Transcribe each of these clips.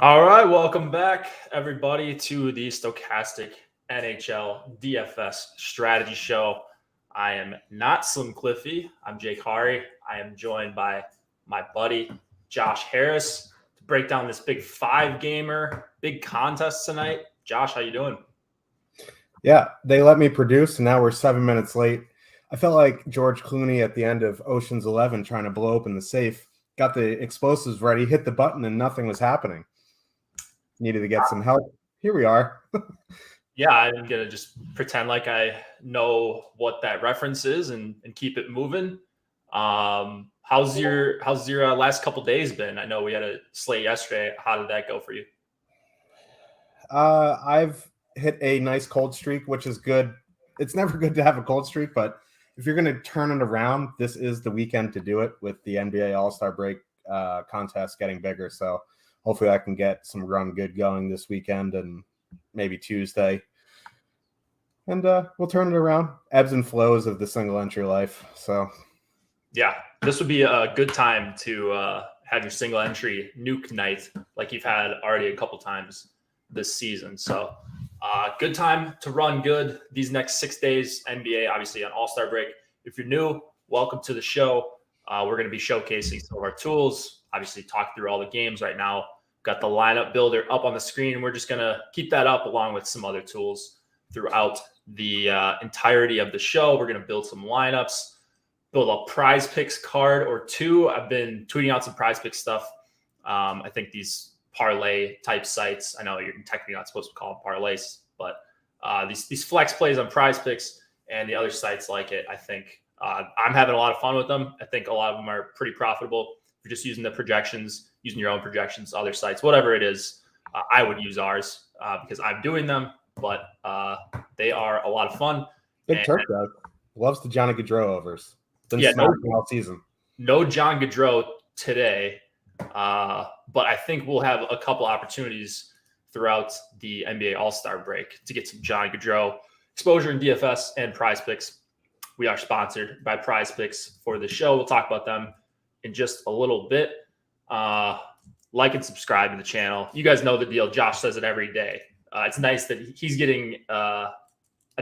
All right, welcome back, everybody, to the Stokastic NHL DFS strategy show. I am not Slim Cliffy. I'm Jake Hari. I am joined by my buddy, Josh Harris, to break down this big 5-gamer, big contest tonight. Josh, how you doing? Yeah, they let me produce, and now we're 7 minutes late. I felt like George Clooney at the end of Ocean's 11 trying to blow open the safe. Got the explosives ready, hit the button, and nothing was happening. Needed to get some help. Here we are. Yeah, I'm going to just pretend like I know what that reference is and keep it moving. How's your last couple days been? I know we had a slate yesterday. How did that go for you? I've hit a nice cold streak, which is good. It's never good to have a cold streak, but if you're going to turn it around, this is the weekend to do it with the NBA All-Star break contest getting bigger. So hopefully I can get some run good going this weekend and maybe Tuesday. And we'll turn it around. Ebbs and flows of the single entry life. So yeah, this would be a good time to have your single entry nuke night like you've had already a couple times this season. So good time to run good these next 6 days. NBA, obviously, on All-Star break. If you're new, welcome to the show. We're going to be showcasing some of our tools, obviously talk through all the games right now. Got the lineup builder up on the screen. We're just going to keep that up along with some other tools throughout the entirety of the show. We're going to build some lineups, build a prize picks card or two. I've been tweeting out some prize pick stuff. I think these parlay type sites, I know you're technically not supposed to call them parlays, but these flex plays on prize picks and the other sites like it, I think I'm having a lot of fun with them. I think a lot of them are pretty profitable. If you're just using the projections, using your own projections, other sites, whatever it is, I would use ours because I'm doing them, but they are a lot of fun. Big Turk though. Loves the Johnny Gaudreau overs. Been smacking all season. No John Gaudreau today, but I think we'll have a couple opportunities throughout the NBA All-Star break to get some John Gaudreau exposure in DFS and Prize Picks. We are sponsored by Prize Picks for the show. We'll talk about them in just a little bit. Like and subscribe to the channel. You guys know the deal. Josh says it every day. It's nice that he's getting a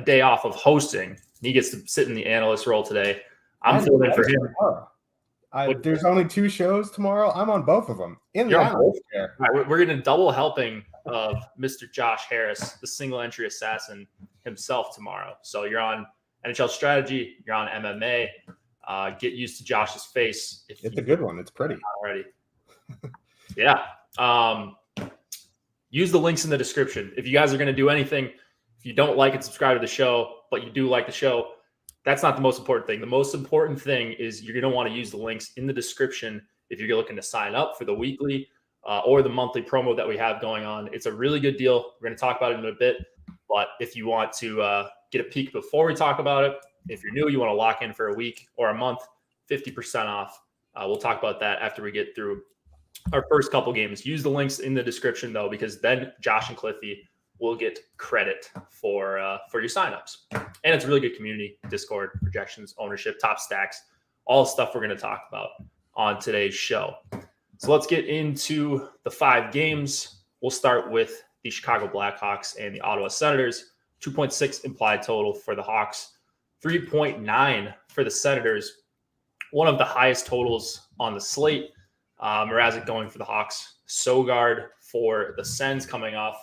day off of hosting. He gets to sit in the analyst role today. I'm filling in for him. There's only 2 shows tomorrow. I'm on both of them. Right, we're getting a double helping of Mr. Josh Harris, the single entry assassin himself tomorrow. So you're on NHL strategy. You're on MMA. Get used to Josh's face. It's a good one. It's pretty already. Yeah. Use the links in the description. If you guys are going to do anything, if you don't like and subscribe to the show, but you do like the show, that's not the most important thing. The most important thing is you're going to want to use the links in the description if you're looking to sign up for the weekly or the monthly promo that we have going on. It's a really good deal. We're going to talk about it in a bit. But if you want to get a peek before we talk about it. If you're new, you want to lock in for a week or a month, 50% off. We'll talk about that after we get through our first couple games. Use the links in the description, though, because then Josh and Cliffy will get credit for your signups. And it's a really good community, Discord, projections, ownership, top stacks, all the stuff we're going to talk about on today's show. So let's get into the 5 games. We'll start with the Chicago Blackhawks and the Ottawa Senators. 2.6 implied total for the Hawks, 3.9 for the Senators. One of the highest totals on the slate. Mrazek going for the Hawks. Sogard for the Sens coming off,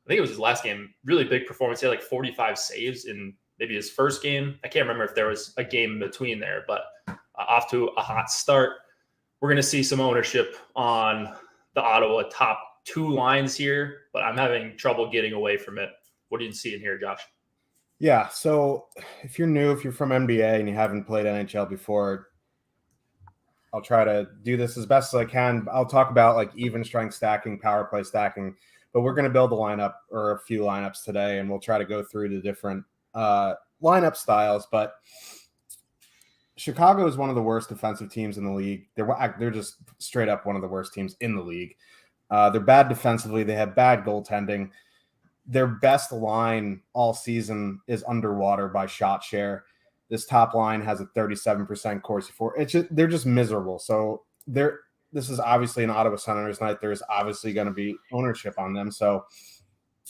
I think it was his last game, really big performance. He had like 45 saves in maybe his first game. I can't remember if there was a game in between there, but off to a hot start. We're going to see some ownership on the Ottawa top 2 lines here, but I'm having trouble getting away from it. What do you see in here, Josh? Yeah, so if you're new, if you're from NBA and you haven't played NHL before, I'll try to do this as best as I can. I'll talk about like even strength stacking, power play stacking, but we're going to build a lineup or a few lineups today, and we'll try to go through the different lineup styles. But Chicago is one of the worst defensive teams in the league. They're just straight up one of the worst teams in the league. They're bad defensively. They have bad goaltending. Their best line all season is underwater by shot share. This top line has a 37% Corsi for. They're just miserable. So this is obviously an Ottawa Senators night. There's obviously going to be ownership on them. So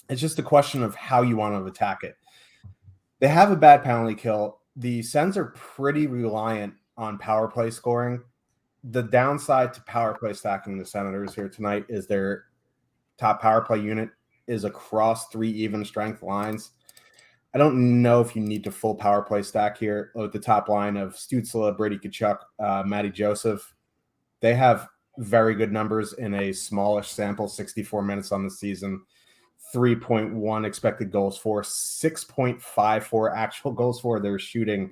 it's just a question of how you want to attack it. They have a bad penalty kill. The Sens are pretty reliant on power play scoring. The downside to power play stacking the Senators here tonight is their top power play unit is across 3 even strength lines. I don't know if you need to full power play stack here with the top line of Stützle, Brady Tkachuk, Matty Joseph. They have very good numbers in a smallish sample, 64 minutes on the season, 3.1 expected goals for, 6.54 actual goals for. They're shooting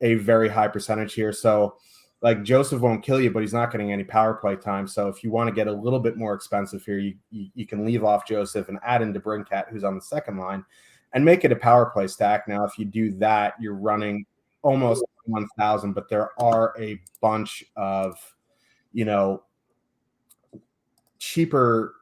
a very high percentage here. So like Joseph won't kill you, but he's not getting any power play time. So if you want to get a little bit more expensive here, you can leave off Joseph and add in DeBrincat, who's on the second line, and make it a power play stack. Now, if you do that, you're running almost 1,000, but there are a bunch of, cheaper.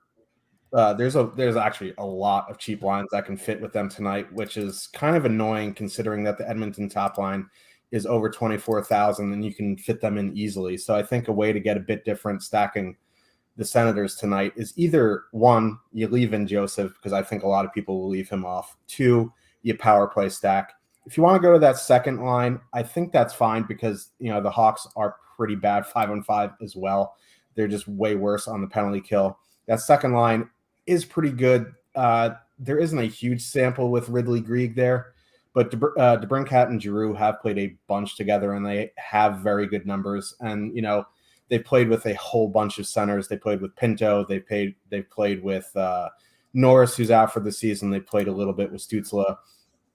There's actually a lot of cheap lines that can fit with them tonight, which is kind of annoying considering that the Edmonton top line is over 24,000 and you can fit them in easily. So I think a way to get a bit different stacking the Senators tonight is either 1, you leave in Joseph, because I think a lot of people will leave him off. 2, you power play stack. If you want to go to that second line, I think that's fine because, the Hawks are pretty bad 5-on-5 as well. They're just way worse on the penalty kill. That second line is pretty good. There isn't a huge sample with Ridley Greig there, but DeBrincat and Giroux have played a bunch together, and they have very good numbers. And, they've played with a whole bunch of centers. They played with Pinto. They've played with Norris, who's out for the season. They played a little bit with Stützle.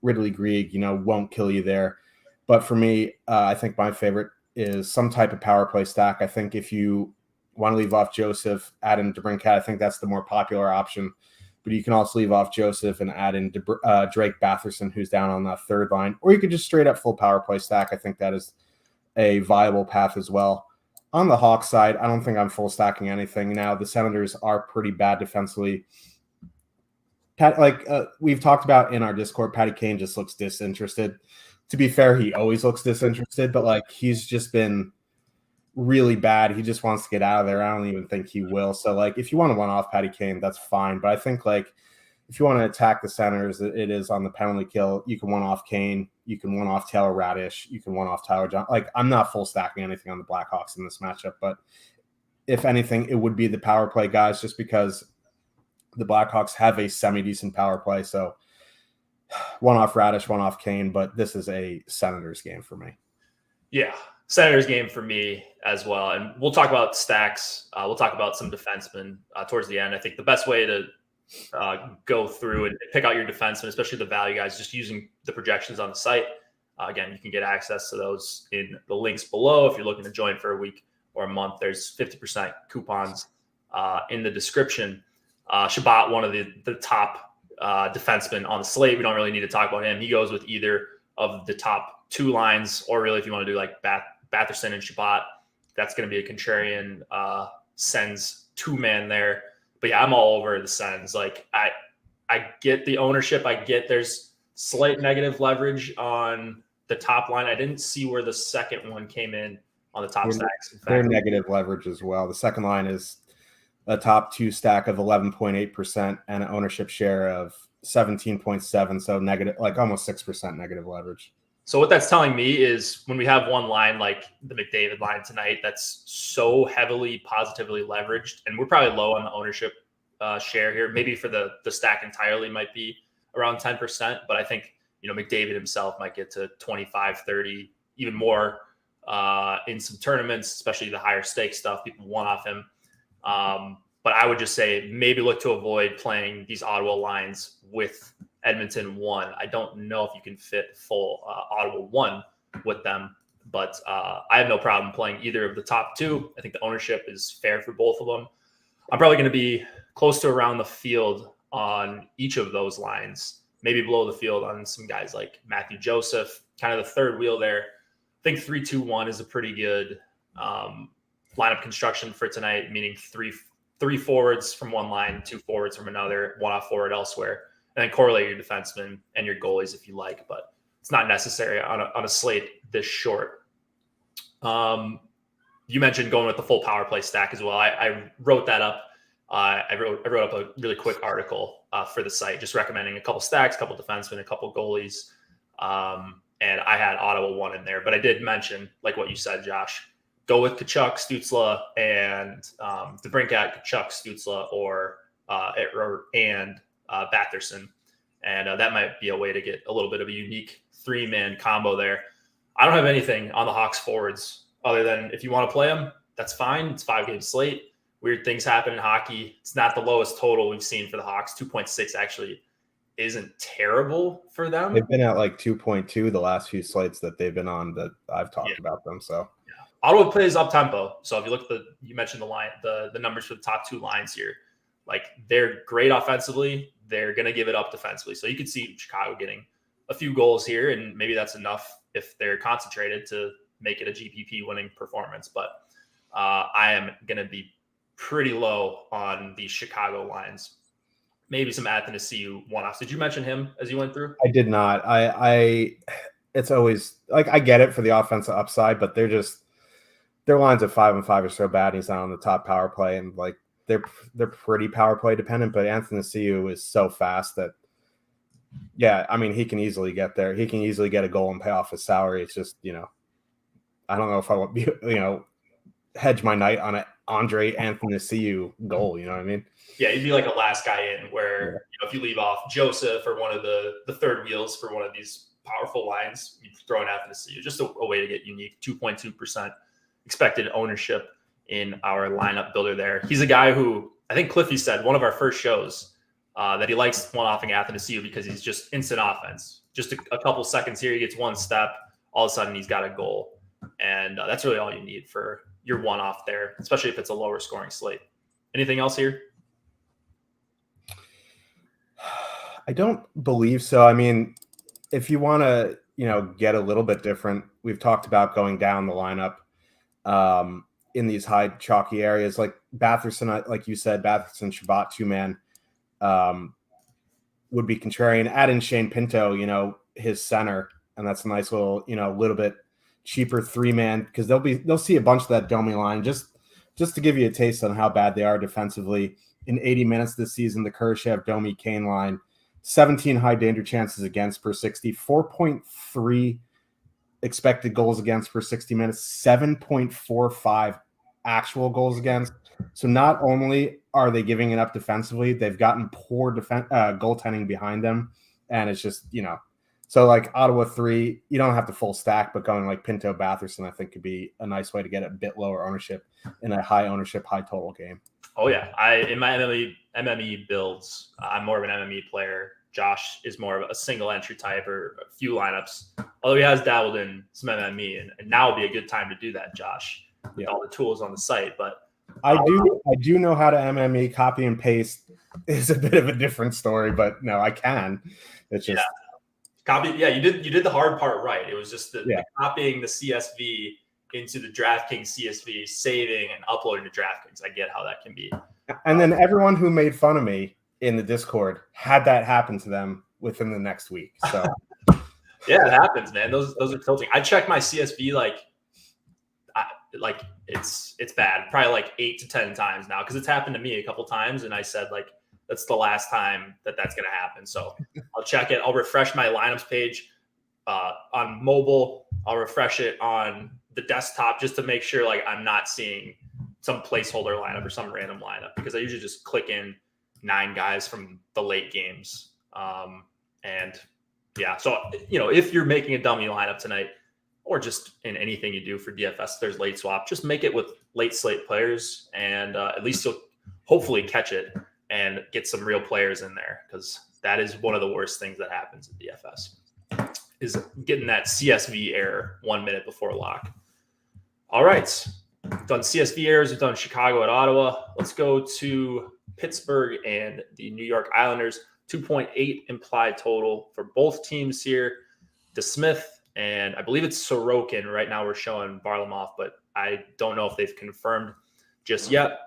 Ridley Greig, won't kill you there. But for me, I think my favorite is some type of power play stack. I think if you want to leave off Joseph, add in DeBrincat, I think that's the more popular option. But you can also leave off Joseph and add in Drake Batherson, who's down on that third line. Or you could just straight up full power play stack. I think that is a viable path as well. On the Hawks side, I don't think I'm full stacking anything. Now, the Senators are pretty bad defensively. We've talked about in our Discord, Patty Kane just looks disinterested. To be fair, he always looks disinterested, but he's just been really bad. He just wants to get out of there. I don't even think he will. So if you want to one off Patty Kane, that's fine. But I think if you want to attack the Senators, it is on the penalty kill. You can one off Kane. You can one off Taylor Radish. You can one off Tyler John. I'm not full stacking anything on the Blackhawks in this matchup, but if anything, it would be the power play guys, just because the Blackhawks have a semi-decent power play. So one off Radish, one off Kane, but this is a Senators game for me. Yeah, Senators game for me as well. And we'll talk about stacks. We'll talk about some defensemen towards the end. I think the best way to go through and pick out your defensemen, especially the value guys, just using the projections on the site. Again, you can get access to those in the links below. If you're looking to join for a week or a month, there's 50% coupons in the description. Shabbat, one of the top defenseman on the slate. We don't really need to talk about him. He goes with either of the top two lines, or really if you want to do like Batherson and Shabbat, that's going to be a contrarian Sens two-man there. But yeah, I'm all over the Sens. Like I get the ownership. I get there's slight negative leverage on the top line. I didn't see where the second one came in on the top stacks. They're negative leverage as well. The second line is a top two stack of 11.8% and an ownership share of 17.7. So negative, like almost 6% negative leverage. So what that's telling me is when we have one line like the McDavid line tonight, that's so heavily positively leveraged, and we're probably low on the ownership share here. Maybe for the stack entirely might be around 10%, but I think, McDavid himself might get to 25, 30, even more in some tournaments, especially the higher stake stuff. People want off him. But I would just say maybe look to avoid playing these Ottawa lines with Edmonton 1. I don't know if you can fit full Ottawa 1 with them, but I have no problem playing either of the top two. I think the ownership is fair for both of them. I'm probably going to be close to around the field on each of those lines, maybe below the field on some guys like Matthew Joseph, kind of the third wheel there. I think 3-2-1 is a pretty good lineup construction for tonight, meaning three forwards from one line, two forwards from another, one off forward elsewhere, and then correlate your defensemen and your goalies if you like, but it's not necessary on a slate this short. You mentioned going with the full power play stack as well. I wrote that up. I wrote up a really quick article for the site, just recommending a couple stacks, a couple defensemen, a couple goalies. And I had Ottawa 1 in there, but I did mention, like what you said, Josh, go with Tkachuk, Stützle, and DeBrincat, Tkachuk, Stützle, and Batherson. And that might be a way to get a little bit of a unique three-man combo there. I don't have anything on the Hawks forwards other than if you want to play them, that's fine. It's 5-game slate. Weird things happen in hockey. It's not the lowest total we've seen for the Hawks. 2.6 actually isn't terrible for them. They've been at like 2.2 the last few slates that they've been on that I've talked about them. So Ottawa plays up tempo. So if you look at you mentioned the line, the numbers for the top two lines here, like they're great offensively. They're going to give it up defensively. So you could see Chicago getting a few goals here, and maybe that's enough if they're concentrated to make it a GPP winning performance. But I am going to be pretty low on the Chicago lines. Maybe some Athanasiou one-offs. Did you mention him as you went through? I did not. It's always like, I get it for the offensive upside, but their lines of 5 and 5 are so bad. He's not on the top power play, and like they're pretty power play dependent. But Athanasiou is so fast that, yeah, I mean, he can easily get there. He can easily get a goal and pay off his salary. It's just, I don't know if I want to hedge my night on an Andre Athanasiou goal. You know what I mean? Yeah, he'd be like a last guy in where, if you leave off Joseph or one of the third wheels for one of these powerful lines, you throw an Athanasiou. Just a way to get unique. 2.2% expected ownership in our lineup builder there. He's a guy who, I think Cliffy said one of our first shows, that he likes one-offing Athanasiou because he's just instant offense. Just a couple seconds here, he gets one step, all of a sudden he's got a goal. And that's really all you need for your one-off there, especially if it's a lower scoring slate. Anything else here? I don't believe so. I mean, if you want to, get a little bit different, we've talked about going down the lineup in these high chalky areas, like Batherson, like you said, Batherson, Shabbat, two-man would be contrarian. Add in Shane Pinto, his center, and that's a nice little, little bit cheaper three-man, because they'll see a bunch of that Domi line just to give you a taste on how bad they are defensively. In 80 minutes this season, the Khrushchev, Domi, Kane line, 17 high danger chances against per 60, 4.3 expected goals against per 60 minutes, 7.45 actual goals against. So not only are they giving it up defensively, they've gotten poor goaltending behind them. And it's just, so like Ottawa 3, you don't have to full stack, but going like Pinto, Batherson, I think could be a nice way to get a bit lower ownership in a high ownership, high total game. Oh yeah. In my MME builds, I'm more of an MME player. Josh is more of a single entry type or a few lineups, although he has dabbled in some MME, and now would be a good time to do that, Josh, with all the tools on the site. But I do know how to MME, copy and paste is a bit of a different story, but no, I can. It's just copy. Yeah, you did the hard part right. It was just the copying the CSV into the DraftKings CSV, saving and uploading to DraftKings. I get how that can be. And then everyone who made fun of me in the Discord had that happen to them within the next week. So yeah, it happens, man. Those are tilting. I check my CSV like it's bad, probably like 8 to 10 times now, because it's happened to me a couple times, and I said like that's the last time that's going to happen. So I'll check it. I'll refresh my lineups page on mobile. I'll refresh it on the desktop just to make sure like I'm not seeing some placeholder lineup or some random lineup, because I usually just click in 9 guys from the late games. And yeah, so if you're making a dummy lineup tonight, or just in anything you do for DFS, there's late swap, just make it with late slate players, and at least you'll hopefully catch it and get some real players in there, because that is one of the worst things that happens in DFS, is getting that CSV error 1 minute before lock. All right. We've done CSV errors. We've done Chicago at Ottawa. Let's go to Pittsburgh and the New York Islanders. 2.8 implied total for both teams here. DeSmith and I believe it's Sorokin. Right now we're showing Varlamov, but I don't know if they've confirmed just yet.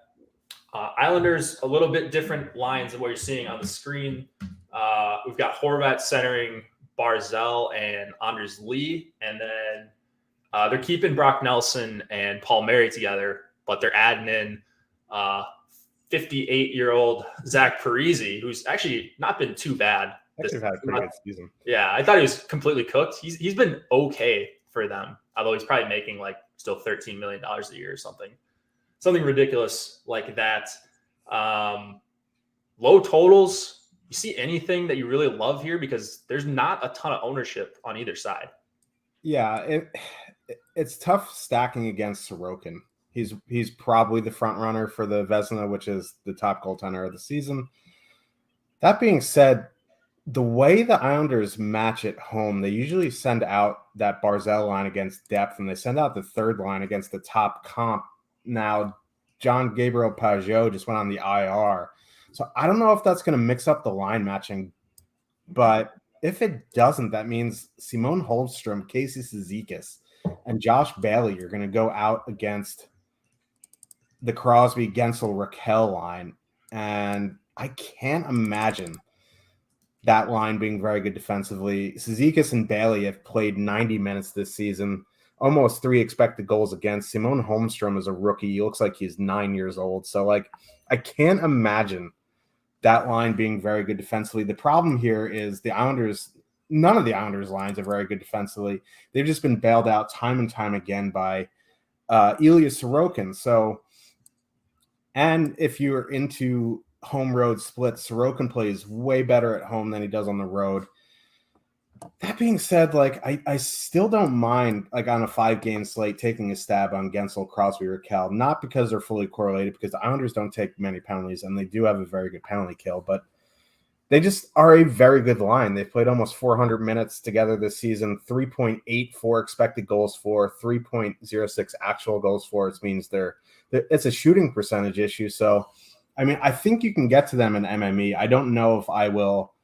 Islanders, a little bit different lines than what you're seeing on the screen. We've got Horvat centering Barzal and Anders Lee, and then they're keeping Brock Nelson and Paul Mary together, but they're adding in 58-year-old Zach Parise, who's actually not been too bad. Actually had a pretty good season. Yeah, I thought he was completely cooked. He's been okay for them, although he's probably making like still $13 million a year or something ridiculous like that. Low totals. You see anything that you really love here? Because there's not a ton of ownership on either side. Yeah, it's tough stacking against Sorokin. He's probably the front runner for the Vezina, which is the top goaltender of the season. That being said, the way the Islanders match at home, they usually send out that Barzal line against depth, and they send out the third line against the top comp. Now, John Gabriel Pajot just went on the IR. So I don't know if that's going to mix up the line matching, but if it doesn't, that means Simone Holmstrom, Casey Cizikas, and Josh Bailey are going to go out against the Crosby, Gensel, Raquel line. And I can't imagine that line being very good defensively. Cizikas and Bailey have played 90 minutes this season, almost 3 expected goals against. Simone Holmstrom is a rookie. He looks like he's 9 years old. So, I can't imagine that line being very good defensively. The problem here is the Islanders, none of the Islanders lines are very good defensively. They've just been bailed out time and time again by Ilya Sorokin. So, and if you're into home road splits, Sorokin plays way better at home than he does on the road. That being said, I still don't mind, on a 5-game slate, taking a stab on Gensel, Crosby, Raquel, not because they're fully correlated, because the Islanders don't take many penalties, and they do have a very good penalty kill, but they just are a very good line. They've played almost 400 minutes together this season, 3.84 expected goals for, 3.06 actual goals for. It means it's a shooting percentage issue. So, I think you can get to them in MME. I don't know if I will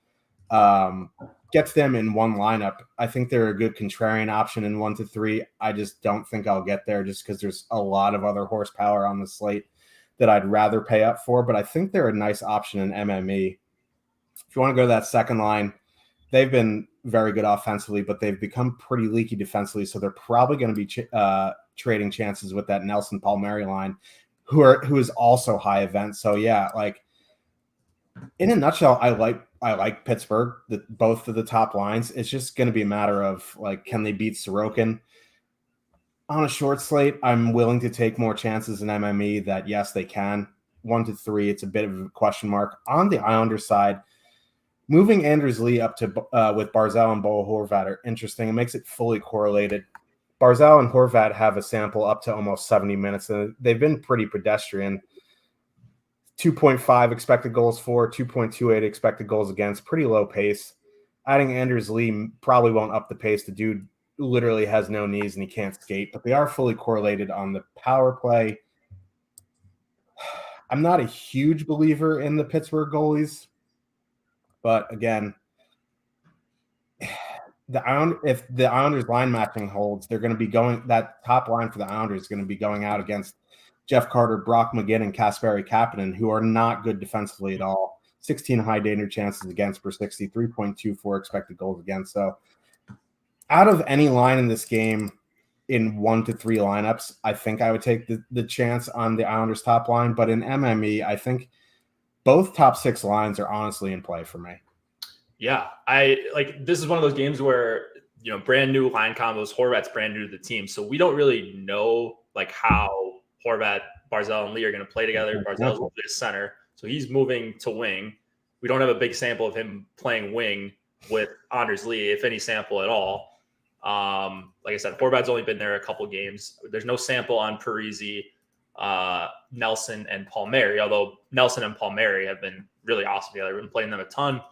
get to them in one lineup. I think they're a good contrarian option in 1 to 3. I just don't think I'll get there, just because there's a lot of other horsepower on the slate that I'd rather pay up for. But I think they're a nice option in MME. If you want to go to that second line, they've been very good offensively, but they've become pretty leaky defensively. So they're probably going to be trading chances with that Nelson Palmieri line, who is also high event. So yeah, in a nutshell, I like Pittsburgh, both of the top lines. It's just going to be a matter of can they beat Sorokin on a short slate? I'm willing to take more chances in MME that yes, they can. 1 to 3, it's a bit of a question mark. On the Islander side, moving Anders Lee up to with Barzal and Bo Horvat are interesting. It makes it fully correlated. Barzal and Horvat have a sample up to almost 70 minutes, and they've been pretty pedestrian. 2.5 expected goals for, 2.28 expected goals against, pretty low pace. Adding Anders Lee probably won't up the pace. The dude literally has no knees and he can't skate, but they are fully correlated on the power play. I'm not a huge believer in the Pittsburgh goalies, but again, if the Islanders line matching holds, they're going to be going, that top line for the Islanders is going to be going out against Jeff Carter, Brock McGinn, and Kasperi Kapanen, who are not good defensively at all. 16 high danger chances against per 60, 3.24 expected goals against. So out of any line in this game in 1 to 3 lineups, I think I would take the chance on the Islanders top line. But in MME, I think both top 6 lines are honestly in play for me. Yeah, this is one of those games where, brand new line combos. Horvat's brand new to the team, so we don't really know how Horvat, Barzal, and Lee are going to play together. Barzal's moving to center, so he's moving to wing. We don't have a big sample of him playing wing with Anders Lee, if any sample at all. Like I said, Horvat's only been there a couple games. There's no sample on Parise, Nelson, and Palmieri, although Nelson and Palmieri have been really awesome together. We've been playing them a ton.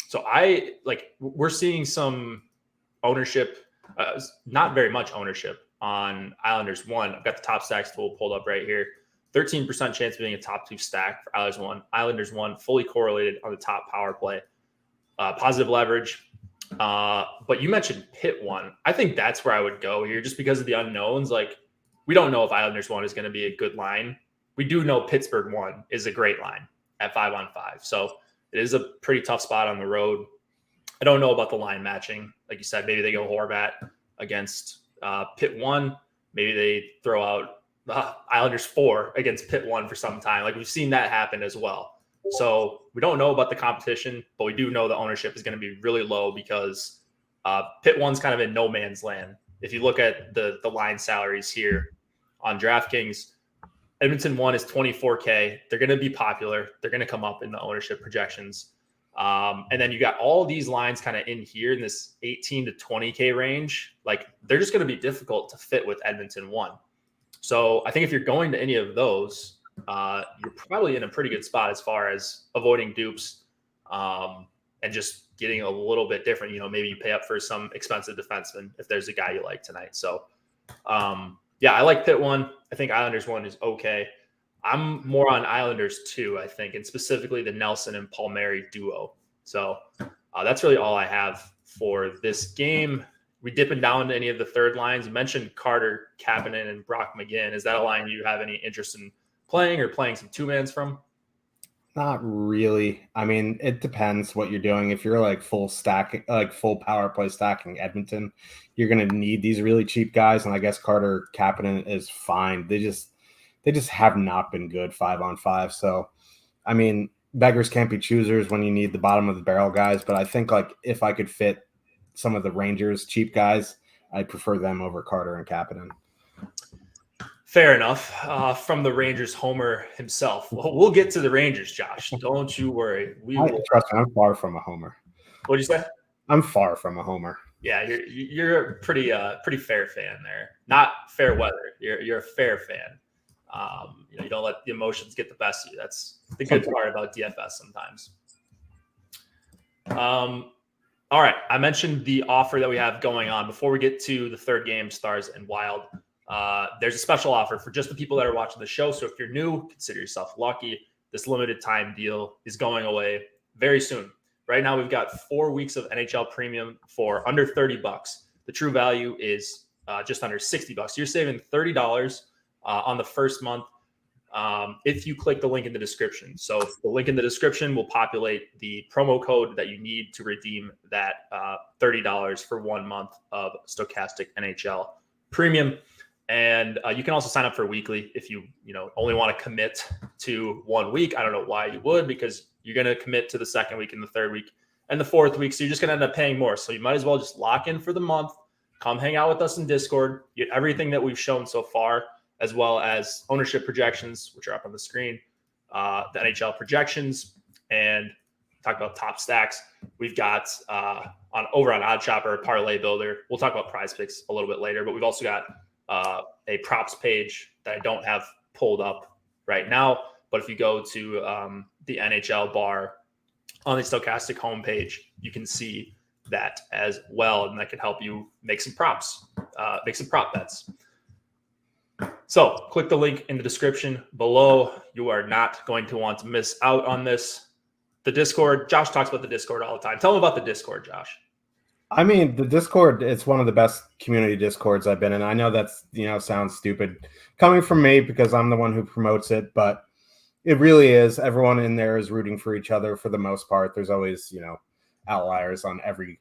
So we're seeing some ownership, not very much ownership on Islanders 1. I've got the top stacks tool pulled up right here. 13% chance of being a top 2 stack for Islanders 1, fully correlated on the top power play. Positive leverage. But you mentioned Pitt 1. I think that's where I would go here just because of the unknowns. We don't know if Islanders 1 is going to be a good line. We do know Pittsburgh 1 is a great line at 5-on-5. So it is a pretty tough spot on the road. I don't know about the line matching. Like you said, maybe they go Horvat against Pitt 1. Maybe they throw out Islanders 4 against Pitt 1 for some time. We've seen that happen as well. So we don't know about the competition, but we do know the ownership is going to be really low because Pitt 1's kind of in no man's land. If you look at the line salaries here on DraftKings, Edmonton 1 is 24K. They're going to be popular. They're going to come up in the ownership projections. And then you got all these lines kind of in here in this 18 to 20K range. They're just going to be difficult to fit with Edmonton 1. So I think if you're going to any of those, you're probably in a pretty good spot as far as avoiding dupes and just getting a little bit different. Maybe you pay up for some expensive defenseman if there's a guy you like tonight. So, yeah, I like Pitt 1. I think Islanders 1 is okay. I'm more on Islanders 2, I think, and specifically the Nelson and Palmieri duo. So that's really all I have for this game. We dipping down to any of the third lines. You mentioned Carter, Kapanen, and Brock McGinn. Is that a line you have any interest in playing or playing some two-mans from? Not really. I mean, it depends what you're doing. If you're full stacking, full power play stacking Edmonton, you're going to need these really cheap guys. And I guess Carter, Kapanen is fine. They just have not been good 5-on-5. So, I mean, beggars can't be choosers when you need the bottom of the barrel guys. But I think if I could fit some of the Rangers cheap guys, I prefer them over Carter and Kapanen. Fair enough. From the Rangers homer himself. Well, we'll get to the Rangers, Josh. Don't you worry. Trust me, I'm far from a homer. What'd you say? I'm far from a homer. Yeah, you're a pretty fair fan there. Not fair weather. You're a fair fan. You don't let the emotions get the best of you. That's the good part about DFS sometimes. All right. I mentioned the offer that we have going on. Before we get to the third game, Stars and Wild, there's a special offer for just the people that are watching the show. So if you're new, consider yourself lucky. This limited time deal is going away very soon. Right now, we've got 4 weeks of NHL premium for under $30. The true value is just under $60. You're saving $30 on the first month if you click the link in the description. So the link in the description will populate the promo code that you need to redeem that $30 for 1 month of Stokastic NHL premium. And you can also sign up for weekly if you only want to commit to 1 week. I don't know why you would, because you're going to commit to the second week and the third week and the fourth week. So you're just going to end up paying more. So you might as well just lock in for the month, come hang out with us in Discord, get everything that we've shown so far, as well as ownership projections, which are up on the screen, the NHL projections, and talk about top stacks. We've got over on OddsShopper, Parlay Builder. We'll talk about Prize Picks a little bit later, but we've also got a props page that I don't have pulled up right now. But if you go to the NHL bar on the Stokastic homepage, you can see that as well, and that can help you make some props, make some prop bets. So click the link in the description below. You are not going to want to miss out on this. The Discord, Josh talks about the Discord all the time. Tell him about the Discord, Josh. I mean, the Discord, it's one of the best community Discords I've been in. I know that's, sounds stupid coming from me because I'm the one who promotes it, but it really is. Everyone in there is rooting for each other for the most part. There's always, outliers on every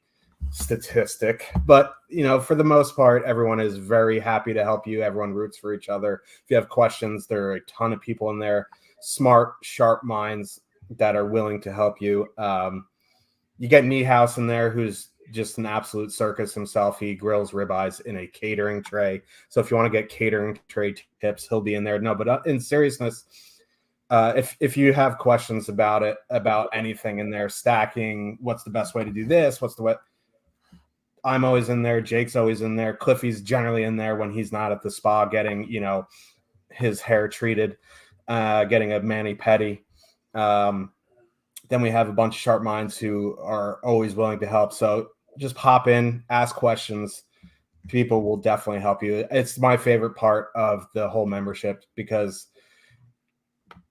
statistic, but, for the most part, everyone is very happy to help you. Everyone roots for each other. If you have questions, there are a ton of people in there, smart, sharp minds that are willing to help you. You get Niehaus in there, who's just an absolute circus himself. He grills ribeyes in a catering tray. So if you want to get catering tray tips, he'll be in there. No, but in seriousness, if you have questions about it, about anything in there, stacking, what's the best way to do this? What's the way? I'm always in there. Jake's always in there. Cliffy's generally in there when he's not at the spa getting, his hair treated, getting a mani-pedi. Then we have a bunch of sharp minds who are always willing to help. So just pop in, ask questions. People will definitely help you. It's my favorite part of the whole membership because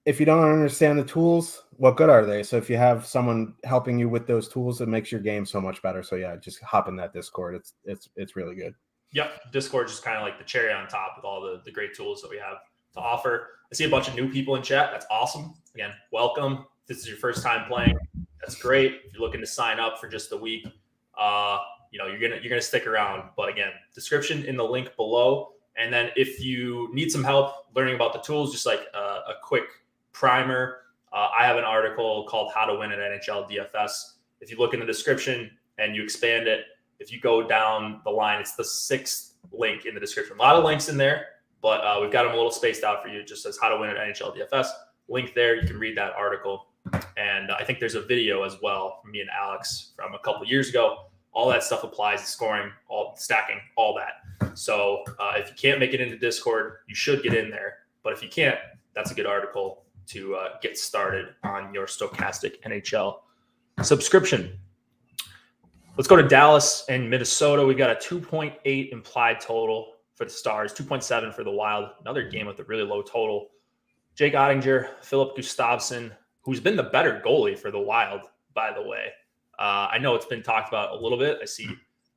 if you don't understand the tools, what good are they? So if you have someone helping you with those tools, it makes your game so much better. So yeah, just hop in that Discord. It's really good. Yep. Discord is just kind of like the cherry on top with all the great tools that we have to offer. I see a bunch of new people in chat. That's awesome. Again, welcome. If this is your first time playing, that's great. If you're looking to sign up for just a week, you're gonna stick around. But again, description in the link below. And then if you need some help learning about the tools, just like a quick primer, I have an article called How to Win an NHL DFS. If you look in the description and you expand it, if you go down the line, it's the 6th link in the description. A lot of links in there, but we've got them a little spaced out for you. It just says How to Win an NHL DFS. Link there. You can read that article. And I think there's a video as well from me and Alex from a couple of years ago. All that stuff applies to scoring, all stacking, all that. So if you can't make it into Discord, you should get in there. But if you can't, that's a good article to get started on your Stokastic NHL subscription. Let's go to Dallas and Minnesota. We've got a 2.8 implied total for the Stars, 2.7 for the Wild. Another game with a really low total. Jake Ottinger, Philip Gustavsson, who's been the better goalie for the Wild, by the way. I know it's been talked about a little bit. I see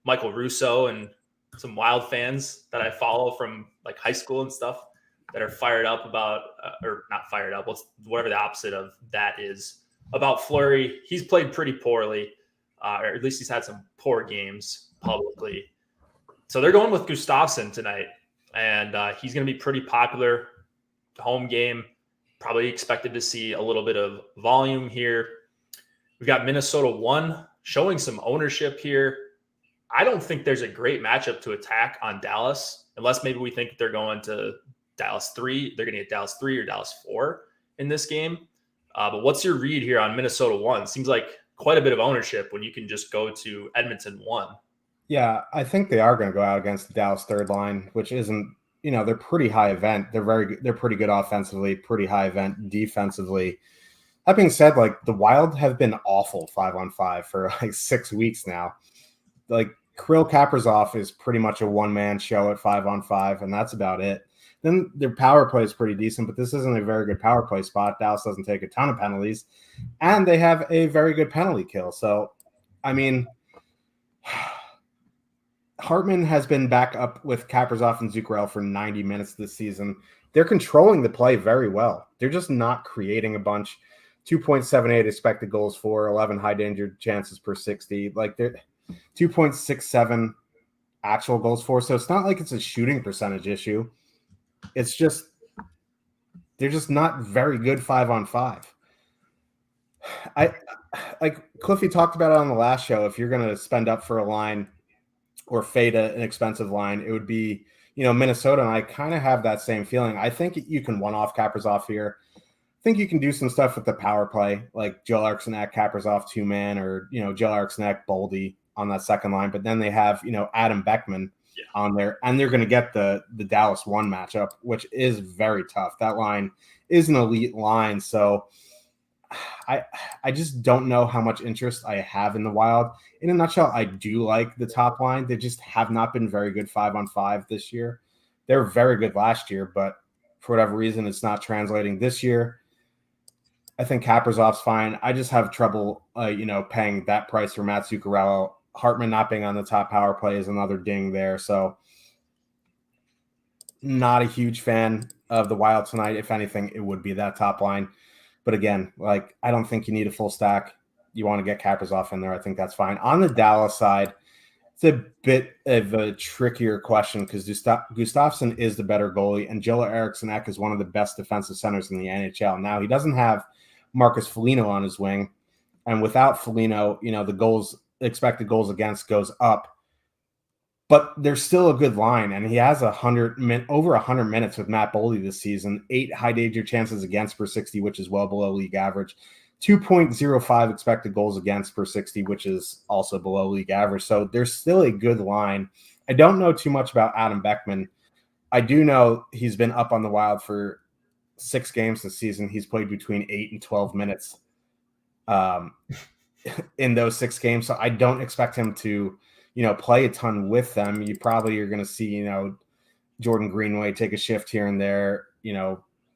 Michael Russo and some Wild fans that I follow from like high school and stuff that are fired up about, or not fired up, whatever the opposite of that is, about Fleury. He's played pretty poorly, or at least he's had some poor games publicly. So they're going with Gustavsson tonight, and he's going to be pretty popular. Home game, probably expected to see a little bit of volume here. We've got Minnesota 1 showing some ownership here. I don't think there's a great matchup to attack on Dallas, unless maybe we think they're going to Dallas 3. They're going to get Dallas 3 or Dallas 4 in this game. But what's your read here on Minnesota 1? Seems like quite a bit of ownership when you can just go to Edmonton 1. Yeah, I think they are going to go out against the Dallas third line, which isn't, they're pretty high event. They're pretty good offensively, pretty high event defensively. That being said, like the Wild have been awful 5-on-5 for like 6 weeks now. Like Kirill Kaprizov is pretty much a one-man show at 5-on-5, and that's about it. Then their power play is pretty decent, but this isn't a very good power play spot. Dallas doesn't take a ton of penalties, and they have a very good penalty kill. So, I mean, Hartman has been back up with Kaprizov and Zuccarello for 90 minutes this season. They're controlling the play very well. They're just not creating a bunch. 2.78 expected goals for, 11 high danger chances per 60. Like they're 2.67 actual goals for. So it's not like it's a shooting percentage issue. It's just they're just not very good 5-on-5. I like Cliffy talked about it on the last show. If you're going to spend up for a line or fade an expensive line, it would be, Minnesota. And I kind of have that same feeling. I think you can one-off Kaprizov here. I think you can do some stuff with the power play, like Joe Larsenak, Kaprizov 2-man, or, Joe Larsenak, Boldy on that second line. But then they have, Adam Beckman on there, and they're going to get the Dallas 1 matchup, which is very tough. That line is an elite line. So I just don't know how much interest I have in the Wild. In a nutshell, I do like the top line. They just have not been very good 5-on-5 this year. They were very good last year, but for whatever reason, it's not translating this year. I think Kaprizov's fine. I just have trouble, paying that price for Matt Zuccarello. Hartman not being on the top power play is another ding there. So not a huge fan of the Wild tonight. If anything, it would be that top line. But again, I don't think you need a full stack. You want to get Kaprizov in there. I think that's fine. On the Dallas side, it's a bit of a trickier question because Gustafsson is the better goalie, and Joel Eriksson-Ek is one of the best defensive centers in the NHL. Now, he doesn't have Marcus Foligno on his wing, and without Foligno, the expected goals against goes up. But there's still a good line, and he has over 100 minutes with Matt Boldy this season, 8 high danger chances against per 60, which is well below league average, 2.05 expected goals against per 60, which is also below league average. So there's still a good line. I don't know too much about Adam Beckman. I do know he's been up on the Wild for 6 games this season. He's played between 8 and 12 minutes in those 6 games. So I don't expect him to play a ton with them. You probably are going to see, Jordan Greenway take a shift here and there,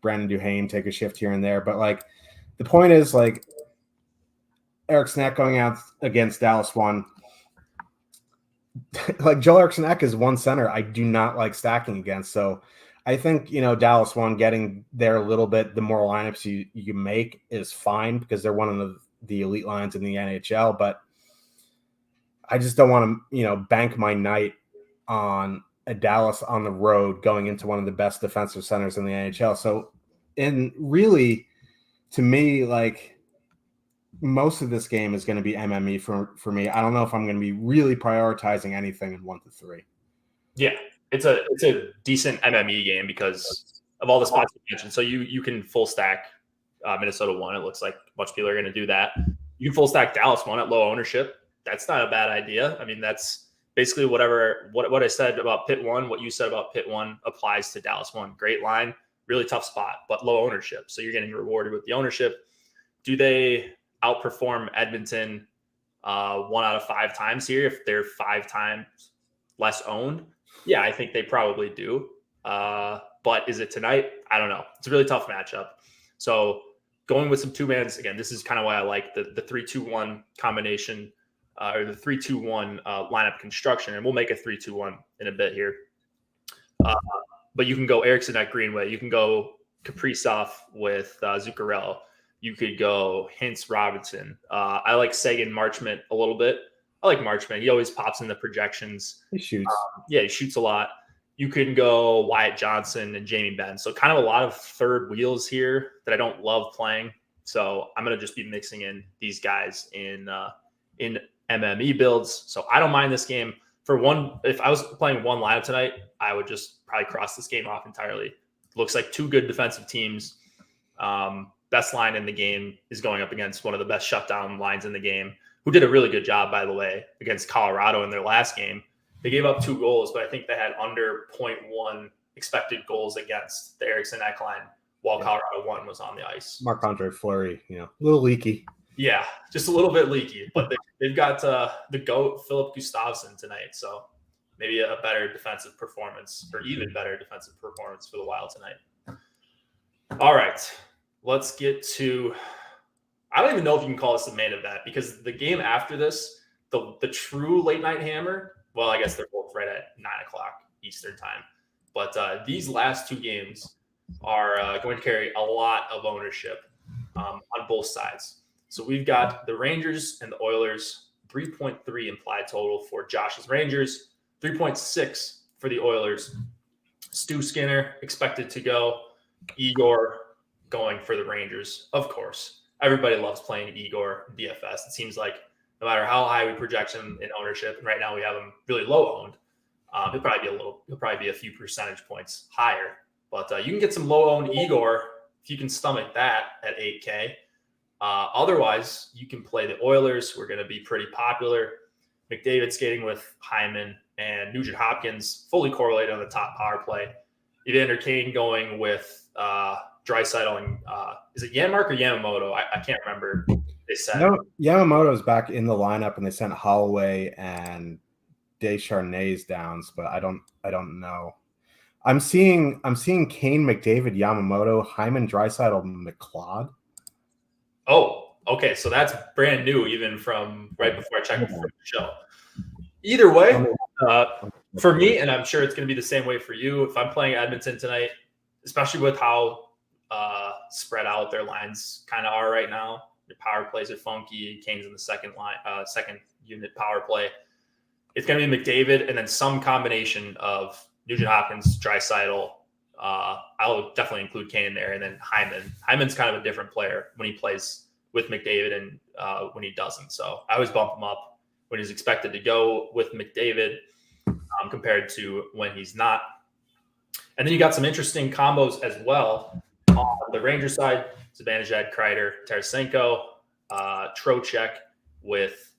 Brandon Duhaime take a shift here and there. But the point is Eriksson-Ek going out against Dallas 1. Joel Eriksson-Ek is one center I do not like stacking against. So I think, Dallas 1 getting there a little bit, the more lineups you make is fine because they're one of the elite lines in the NHL. But I just don't want to, bank my night on a Dallas on the road going into one of the best defensive centers in the NHL. So, to me, most of this game is going to be MME for me. I don't know if I'm going to be really prioritizing anything in 1 to 3. Yeah, it's a decent MME game because of all the spots you mentioned. So you can full stack Minnesota 1. It looks like a bunch of people are going to do that. You can full stack Dallas 1 at low ownership. That's not a bad idea. I mean, that's basically what I said about Pitt 1, what you said about Pitt 1 applies to Dallas 1. Great line, really tough spot, but low ownership. So you're getting rewarded with the ownership. Do they outperform Edmonton 1 out of 5 times here if they're 5 times less owned? Yeah, I think they probably do. But is it tonight? I don't know. It's a really tough matchup. So going with some 2-mans, again, this is kind of why I like the 3-2-1 combination. Or the 3-2-1 lineup construction, and we'll make a 3-2-1 in a bit here. But you can go Eriksson at Greenway. You can go Kaprizov with Zuccarello. You could go Hintz Robinson. I like Sagan Marchment a little bit. I like Marchment. He always pops in the projections. He shoots. He shoots a lot. You can go Wyatt Johnson and Jamie Benn. So kind of a lot of third wheels here that I don't love playing. So I'm going to just be mixing in these guys in MME builds. So I don't mind this game. If I was playing one lineup tonight, I would just probably cross this game off entirely. Looks like 2 good defensive teams. Best line in the game is going up against one of the best shutdown lines in the game, who did a really good job, by the way, against Colorado in their last game. They gave up 2 goals, but I think they had under 0.1 expected goals against the Eriksson-Ek line while Colorado 1 was on the ice. Marc-Andre Fleury, a little leaky. Yeah, just a little bit leaky, but they've got the GOAT, Philip Gustafsson, tonight. So maybe a better defensive performance or even better defensive performance for the Wild tonight. All right, let's get to – I don't even know if you can call this the main event because the game after this, the true late night hammer, well, I guess they're both right at 9 o'clock Eastern time. But these last 2 games are going to carry a lot of ownership on both sides. So we've got the Rangers and the Oilers, 3.3 implied total for Josh's Rangers, 3.6 for the Oilers. Stu Skinner expected to go. Igor going for the Rangers, of course. Everybody loves playing Igor DFS. It seems like no matter how high we project him in ownership, and right now we have him really low owned, he'll probably be a few percentage points higher. But you can get some low owned Igor if you can stomach that at 8K. Otherwise, you can play the Oilers, who are going to be pretty popular. McDavid skating with Hyman and Nugent Hopkins fully correlated on the top power play. Evander Kane going with Draisaitl and is it Janmark or Yamamoto? I can't remember. They said Yamamoto's back in the lineup, and they sent Holloway and Descharnais downs, but I don't know. I'm seeing Kane, McDavid, Yamamoto, Hyman, Draisaitl, McLeod. Oh, okay. So that's brand new, even from right before I checked before the show. Either way, for me, and I'm sure it's going to be the same way for you, if I'm playing Edmonton tonight, especially with how spread out their lines kind of are right now, your power plays are funky. Kane's in the second unit power play. It's going to be McDavid and then some combination of Nugent Hopkins, Draisaitl. I'll definitely include Kane in there, and then Hyman. Hyman's kind of a different player when he plays with McDavid and when he doesn't. So I always bump him up when he's expected to go with McDavid compared to when he's not. And then you got some interesting combos as well. On the Ranger side, Zibanejad, Kreider, Tarasenko, Trocheck with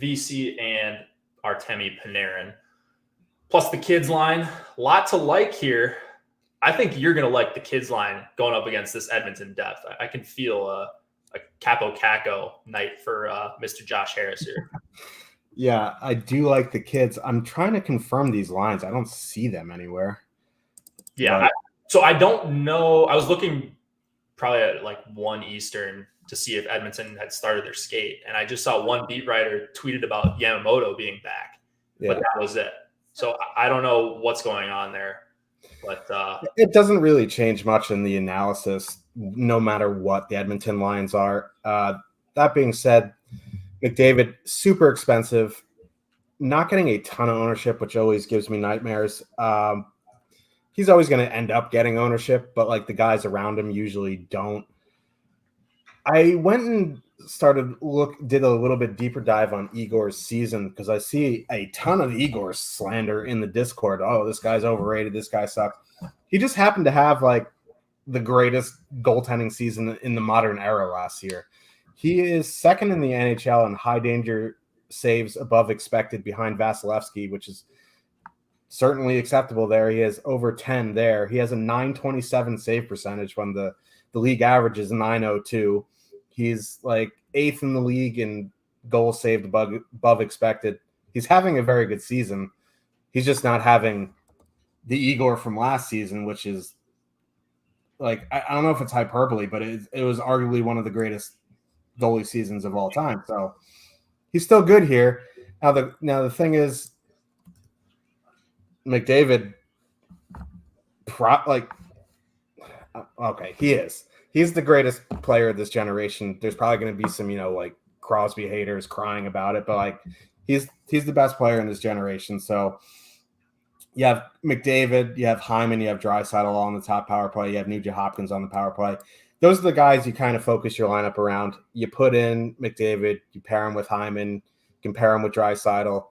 VC and Artemi Panarin. Plus the kids line, a lot to like here. I think you're going to like the kids line going up against this Edmonton depth. I can feel a Capo Caco night for Mr. Josh Harris here. Yeah, I do like the kids. I'm trying to confirm these lines. I don't see them anywhere. Yeah, so I don't know. I was looking probably at like 1 Eastern to see if Edmonton had started their skate, and I just saw one beat writer tweeted about Yamamoto being back, but that was it. So I don't know what's going on there, but it doesn't really change much in the analysis, no matter what the Edmonton lines are. That being said, McDavid, super expensive, not getting a ton of ownership, which always gives me nightmares. He's always going to end up getting ownership, but like the guys around him usually don't. I went and did a little bit deeper dive on Igor's season because I see a ton of Igor slander in the Discord. Oh, this guy's overrated. This guy sucks. He just happened to have like the greatest goaltending season in the modern era last year. He is second in the NHL in high danger saves above expected behind Vasilevsky, which is certainly acceptable there. He has over 10 there. He has a 927 save percentage when the league average is 902. He's like 8th in the league in goals saved above expected. He's having a very good season. He's just not having the Igor from last season, which is like, I don't know if it's hyperbole, but it was arguably one of the greatest goalie seasons of all time. So he's still good here. Now the thing is, McDavid, okay, he is. He's the greatest player of this generation. There's probably going to be some, like Crosby haters crying about it, but like he's the best player in this generation. So you have McDavid, you have Hyman, you have Draisaitl on the top power play, you have Nugent Hopkins on the power play. Those are the guys you kind of focus your lineup around. You put in McDavid, you pair him with Hyman, compare him with Draisaitl,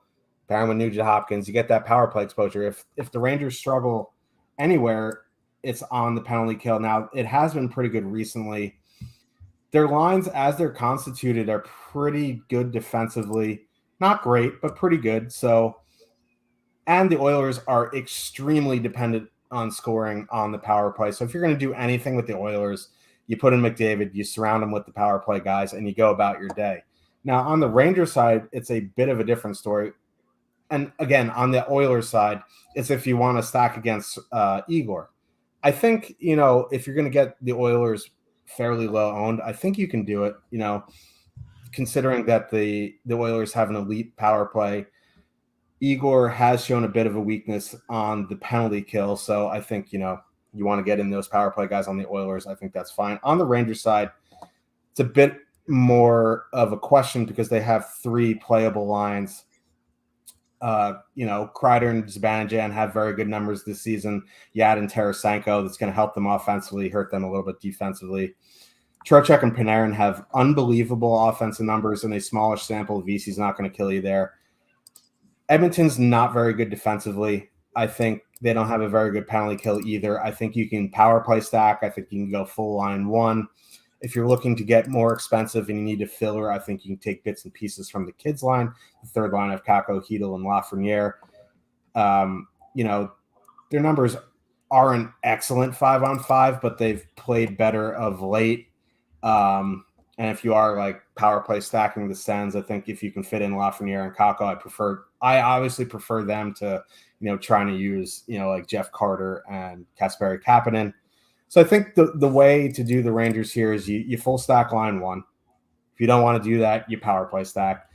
pair him with Nugent Hopkins. You get that power play exposure. If the Rangers struggle anywhere, it's on the penalty kill. Now, it has been pretty good recently. Their lines, as they're constituted, are pretty good defensively. Not great, but pretty good. So, and the Oilers are extremely dependent on scoring on the power play. So if you're going to do anything with the Oilers, you put in McDavid, you surround them with the power play guys, and you go about your day. Now, on the Rangers side, it's a bit of a different story. And again, on the Oilers side, it's if you want to stack against Igor. I think, if you're going to get the Oilers fairly low owned, I think you can do it, considering that the Oilers have an elite power play. Igor has shown a bit of a weakness on the penalty kill. So I think, you want to get in those power play guys on the Oilers. I think that's fine. On the Rangers side, it's a bit more of a question because they have 3 playable lines. Kreider and Zibanejad have very good numbers this season. You add in Tarasenko, that's going to help them offensively, hurt them a little bit defensively. Trocheck and Panarin have unbelievable offensive numbers in a smallish sample. VC's not going to kill you there. Edmonton's not very good defensively. I think they don't have a very good penalty kill either. I think you can power play stack. I think you can go full line 1. If you're looking to get more expensive and you need a filler, I think you can take bits and pieces from the kids line, the third line of Kako, Hedel, and Lafreniere. Their numbers aren't excellent 5-on-5, but they've played better of late. And if you are like power play stacking the Sens, I think if you can fit in Lafreniere and Kakko, I obviously prefer them to, trying to use, like Jeff Carter and Kasperi Kapanen. So I think the way to do the Rangers here is you full stack line one. If you don't want to do that, you power play stack.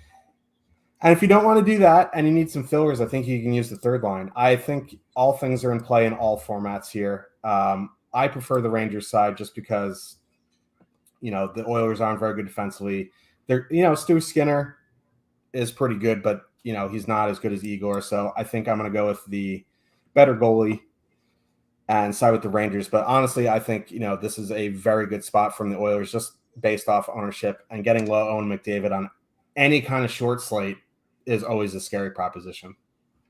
And if you don't want to do that and you need some fillers, I think you can use the third line. I think all things are in play in all formats here. I prefer the Rangers side just because, the Oilers aren't very good defensively. Stu Skinner is pretty good, but, he's not as good as Igor. So I think I'm going to go with the better goalie and side with the Rangers. But honestly, I think, this is a very good spot from the Oilers just based off ownership, and getting low owned McDavid on any kind of short slate is always a scary proposition.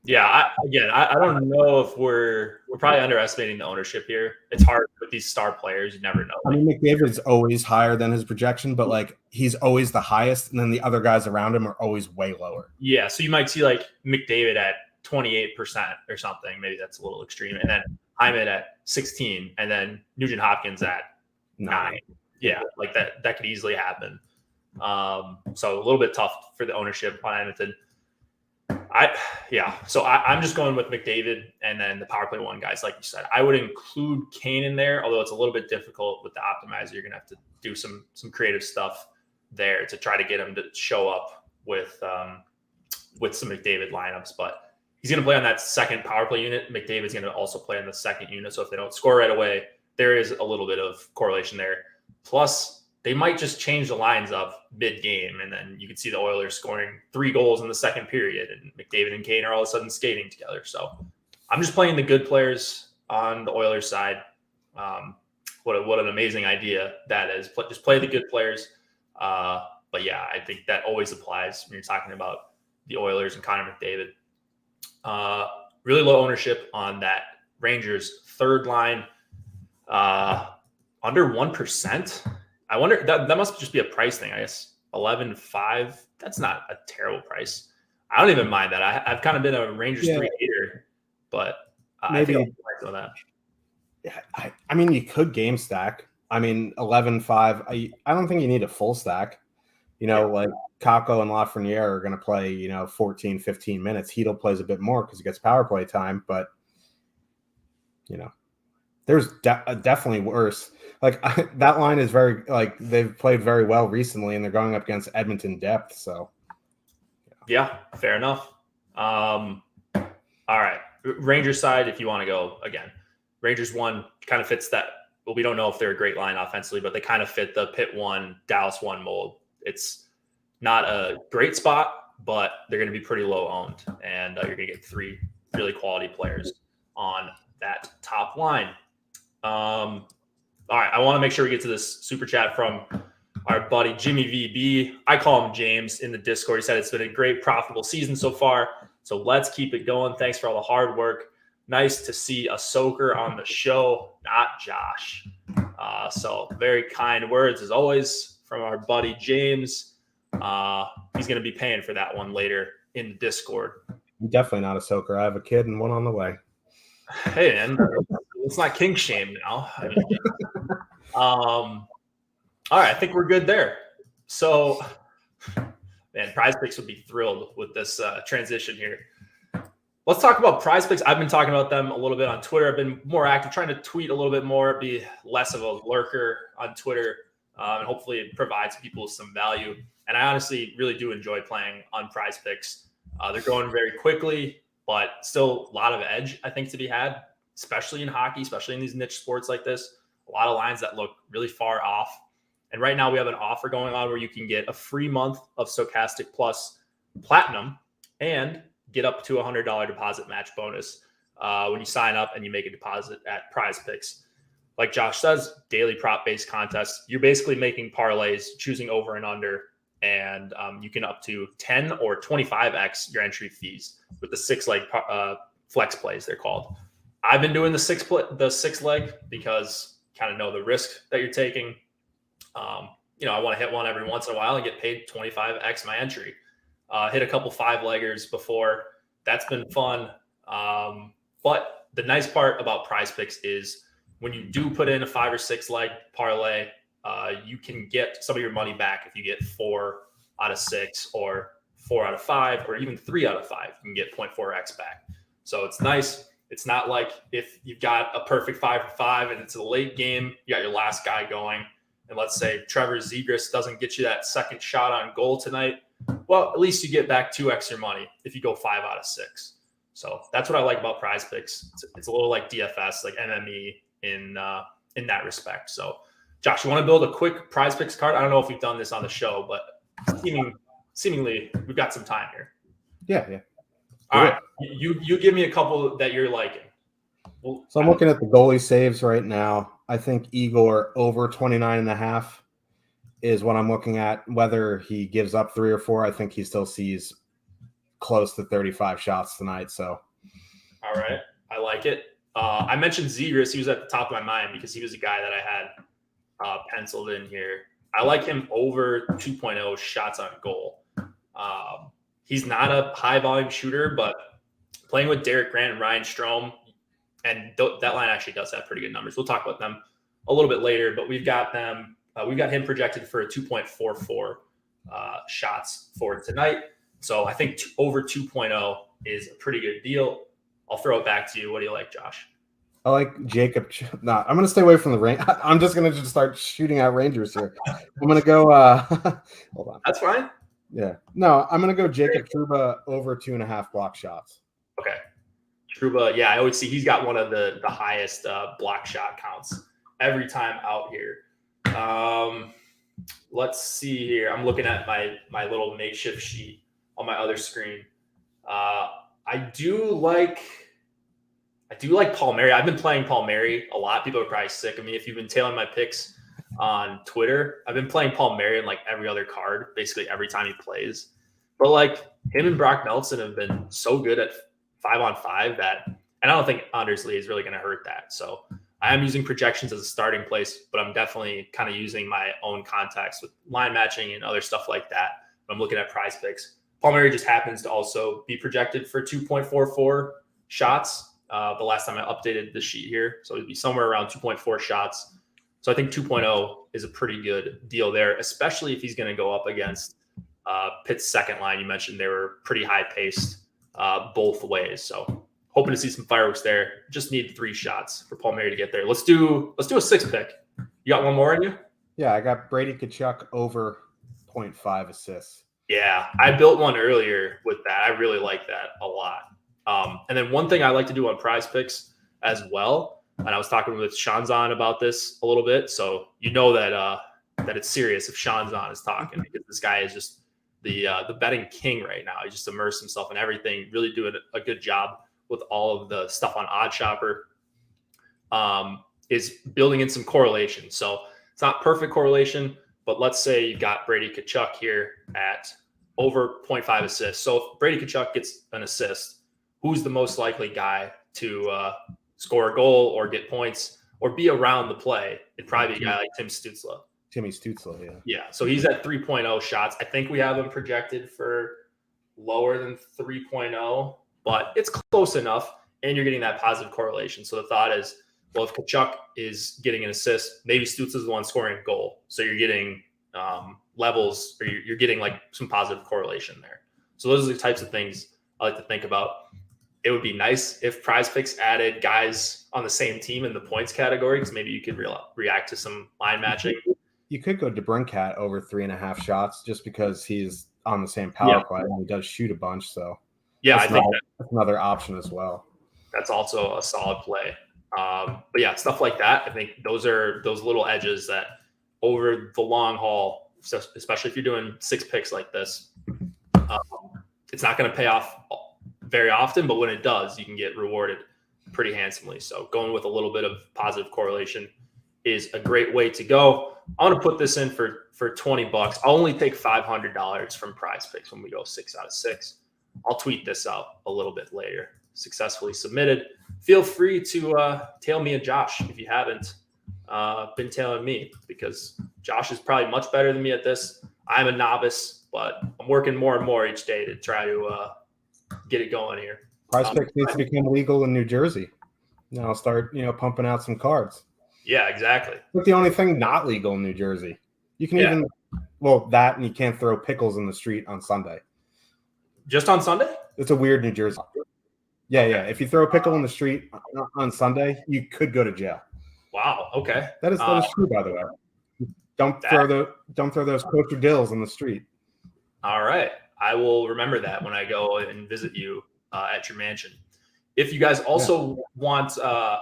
Yeah, I don't know if we're probably underestimating the ownership here. It's hard with these star players. You never know. I mean, McDavid's always higher than his projection, but like he's always the highest, and then the other guys around him are always way lower. Yeah, so you might see like McDavid at 28% or something. Maybe that's a little extreme. And then Hyman at 16, and then Nugent Hopkins at 9. Yeah, like that could easily happen. So a little bit tough for the ownership on Edmonton. So I'm just going with McDavid and then the power play one guys, like you said. I would include Kane in there, although it's a little bit difficult with the optimizer. You're gonna have to do some creative stuff there to try to get him to show up with some McDavid lineups. But he's gonna play on that second power play unit. McDavid's gonna also play on the second unit. So if they don't score right away, there is a little bit of correlation there. Plus, they might just change the lines up mid-game, and then you could see the Oilers scoring 3 goals in the second period, and McDavid and Kane are all of a sudden skating together. So I'm just playing the good players on the Oilers side. What an amazing idea that is. Just play the good players. But yeah, I think that always applies when you're talking about the Oilers and Connor McDavid. Really low ownership on that Rangers third line. Under 1%. I wonder, that must just be a price thing, I guess. 11.5. That's not a terrible price. I don't even mind that. I've kind of been a Rangers 3 hater, but I think I'll like that. I mean, you could game stack. I mean, 11.5. I don't think you need a full stack. Like Kakko and Lafreniere are going to play, 14, 15 minutes. Hedl plays a bit more because he gets power play time, but, there's definitely worse. Like that line is very they've played very well recently, and they're going up against Edmonton depth. So, yeah, fair enough. All right, Rangers side. If you want to go again, Rangers 1 kind of fits that. Well, we don't know if they're a great line offensively, but they kind of fit the Pitt 1, Dallas 1 mold. It's not a great spot, but they're going to be pretty low owned, and you're going to get 3 really quality players on that top line. All right, I want to make sure we get to this super chat from our buddy Jimmy VB. I call him James in the Discord. He said it's been a great, profitable season so far. So let's keep it going. Thanks for all the hard work. Nice to see a soaker on the show, not Josh. So very kind words as always from our buddy James. He's going to be paying for that one later in the Discord. I'm definitely not a soaker. I have a kid and one on the way. Hey, man. It's not kink shame now. All right, I think we're good there. So, man, PrizePicks would be thrilled with this transition here. Let's talk about PrizePicks. I've been talking about them a little bit on Twitter. I've been more active, trying to tweet a little bit more, be less of a lurker on Twitter, and hopefully it provides people some value. And I honestly really do enjoy playing on PrizePicks. They're going very quickly, but still a lot of edge, I think, to be had, especially in hockey, especially in these niche sports like this. A lot of lines that look really far off. And right now we have an offer going on where you can get a free month of Stokastic Plus Platinum and get up to $100 deposit match bonus when you sign up and you make a deposit at PrizePicks. Like Josh says, daily prop-based contests. You're basically making parlays, choosing over and under, and you can up to 10 or 25x your entry fees with the 6-leg flex plays, they're called. I've been doing the 6-leg because you kind of know the risk that you're taking. I want to hit one every once in a while and get paid 25x my entry. Hit a couple 5-leggers before. That's been fun. But the nice part about PrizePicks is when you do put in a 5 or 6 leg parlay, you can get some of your money back if you get 4 out of 6 or 4 out of 5 or even 3 out of 5. You can get 0.4x back. So it's nice. It's not like if you've got a perfect 5 for 5 and it's a late game, you got your last guy going. And let's say Trevor Zegras doesn't get you that second shot on goal tonight. Well, at least you get back 2x your money if you go 5 out of 6. So that's what I like about Prize Picks. It's a little like DFS, like MME in that respect. So, Josh, you want to build a quick Prize Picks card? I don't know if we've done this on the show, but seemingly we've got some time here. Yeah. All right. You give me a couple that you're liking. So I'm looking at the goalie saves right now. I think Igor over 29.5 is what I'm looking at. Whether he gives up 3 or 4, I think he still sees close to 35 shots tonight. So, all right. I like it. I mentioned Zegras. He was at the top of my mind because he was a guy that I had penciled in here. I like him over 2.0 shots on goal. He's not a high volume shooter, but playing with Derek Grant and Ryan Strome, and that line actually does have pretty good numbers. We'll talk about them a little bit later, but we've got them. We've got him projected for a 2.44 shots for tonight. So I think over 2.0 is a pretty good deal. I'll throw it back to you. What do you like, Josh? I like Jacob. No, I'm going to stay away from the range. I'm just going to start shooting out Rangers here. I'm going to go. Hold on. That's fine. Yeah. No, I'm going to go Jacob Trouba over 2.5 block shots. Okay. Trouba, yeah, I always see he's got one of the highest block shot counts every time out here. Let's see here. I'm looking at my little makeshift sheet on my other screen. I do like Palmieri. I've been playing Palmieri a lot. People are probably sick of me if you've been tailing my picks on Twitter. I've been playing Palmieri in like every other card, basically every time he plays. But like him and Brock Nelson have been so good at 5-on-5 that, and I don't think Anders Lee is really going to hurt that. So I am using projections as a starting place, but I'm definitely kind of using my own context with line matching and other stuff like that. But I'm looking at Prize Picks. Palmieri just happens to also be projected for 2.44 shots. The last time I updated the sheet here. So it'd be somewhere around 2.4 shots. So I think 2.0 is a pretty good deal there, especially if he's going to go up against Pitt's second line. You mentioned they were pretty high paced both ways. So hoping to see some fireworks there. Just need 3 shots for Palmieri to get there. Let's do a 6 pick. You got one more in you? Yeah, I got Brady Tkachuk over 0.5 assists. Yeah, I built one earlier with that. I really like that a lot. And then one thing I like to do on Prize Picks as well, and I was talking with Shanzan about this a little bit, so you know that it's serious if Shanzan is talking, because this guy is just the betting king right now. He just immersed himself in everything, really doing a good job with all of the stuff on OddsShopper. Is building in some correlation. So it's not perfect correlation, but let's say you got Brady Tkachuk here at over 0.5 assists. So if Brady Tkachuk gets an assist, who's the most likely guy to score a goal or get points or be around the play? It'd probably be a guy like Timmy Stützle, yeah. Yeah, so he's at 3.0 shots. I think we have him projected for lower than 3.0, but it's close enough, and you're getting that positive correlation. So the thought is, well, if Tkachuk is getting an assist, maybe Stützle is the one scoring a goal. So you're getting levels, or you're getting like some positive correlation there. So those are the types of things I like to think about. It would be nice if Prize Picks added guys on the same team in the points category, because maybe you could react to some line matching. You could go DeBrincat over 3.5 shots just because he's on the same power play and he does shoot a bunch. So yeah, I think that's another option as well. That's also a solid play. But yeah, stuff like that. I think those are those little edges that over the long haul, especially if you're doing 6 picks like this, it's not going to pay off very often, but when it does, you can get rewarded pretty handsomely. So going with a little bit of positive correlation is a great way to go. I want to put this in for $20. I'll only take $500 from Prize Picks when we go 6 out of 6. I'll tweet this out a little bit later. Successfully submitted. Feel free to tail me and Josh if you haven't been tailing me, because Josh is probably much better than me at this. I'm a novice, but I'm working more and more each day to try to get it going here. Prize Picks needs to become legal in New Jersey. Now I'll start, pumping out some cards. Yeah, exactly. But the only thing not legal in New Jersey, you can even, well, that and you can't throw pickles in the street on Sunday. Just on Sunday? It's a weird New Jersey. Yeah, yeah. If you throw a pickle in the street on Sunday, you could go to jail. Wow. Okay. That is true, by the way. Don't throw those kosher dills in the street. All right. I will remember that when I go and visit you at your mansion. If you guys also want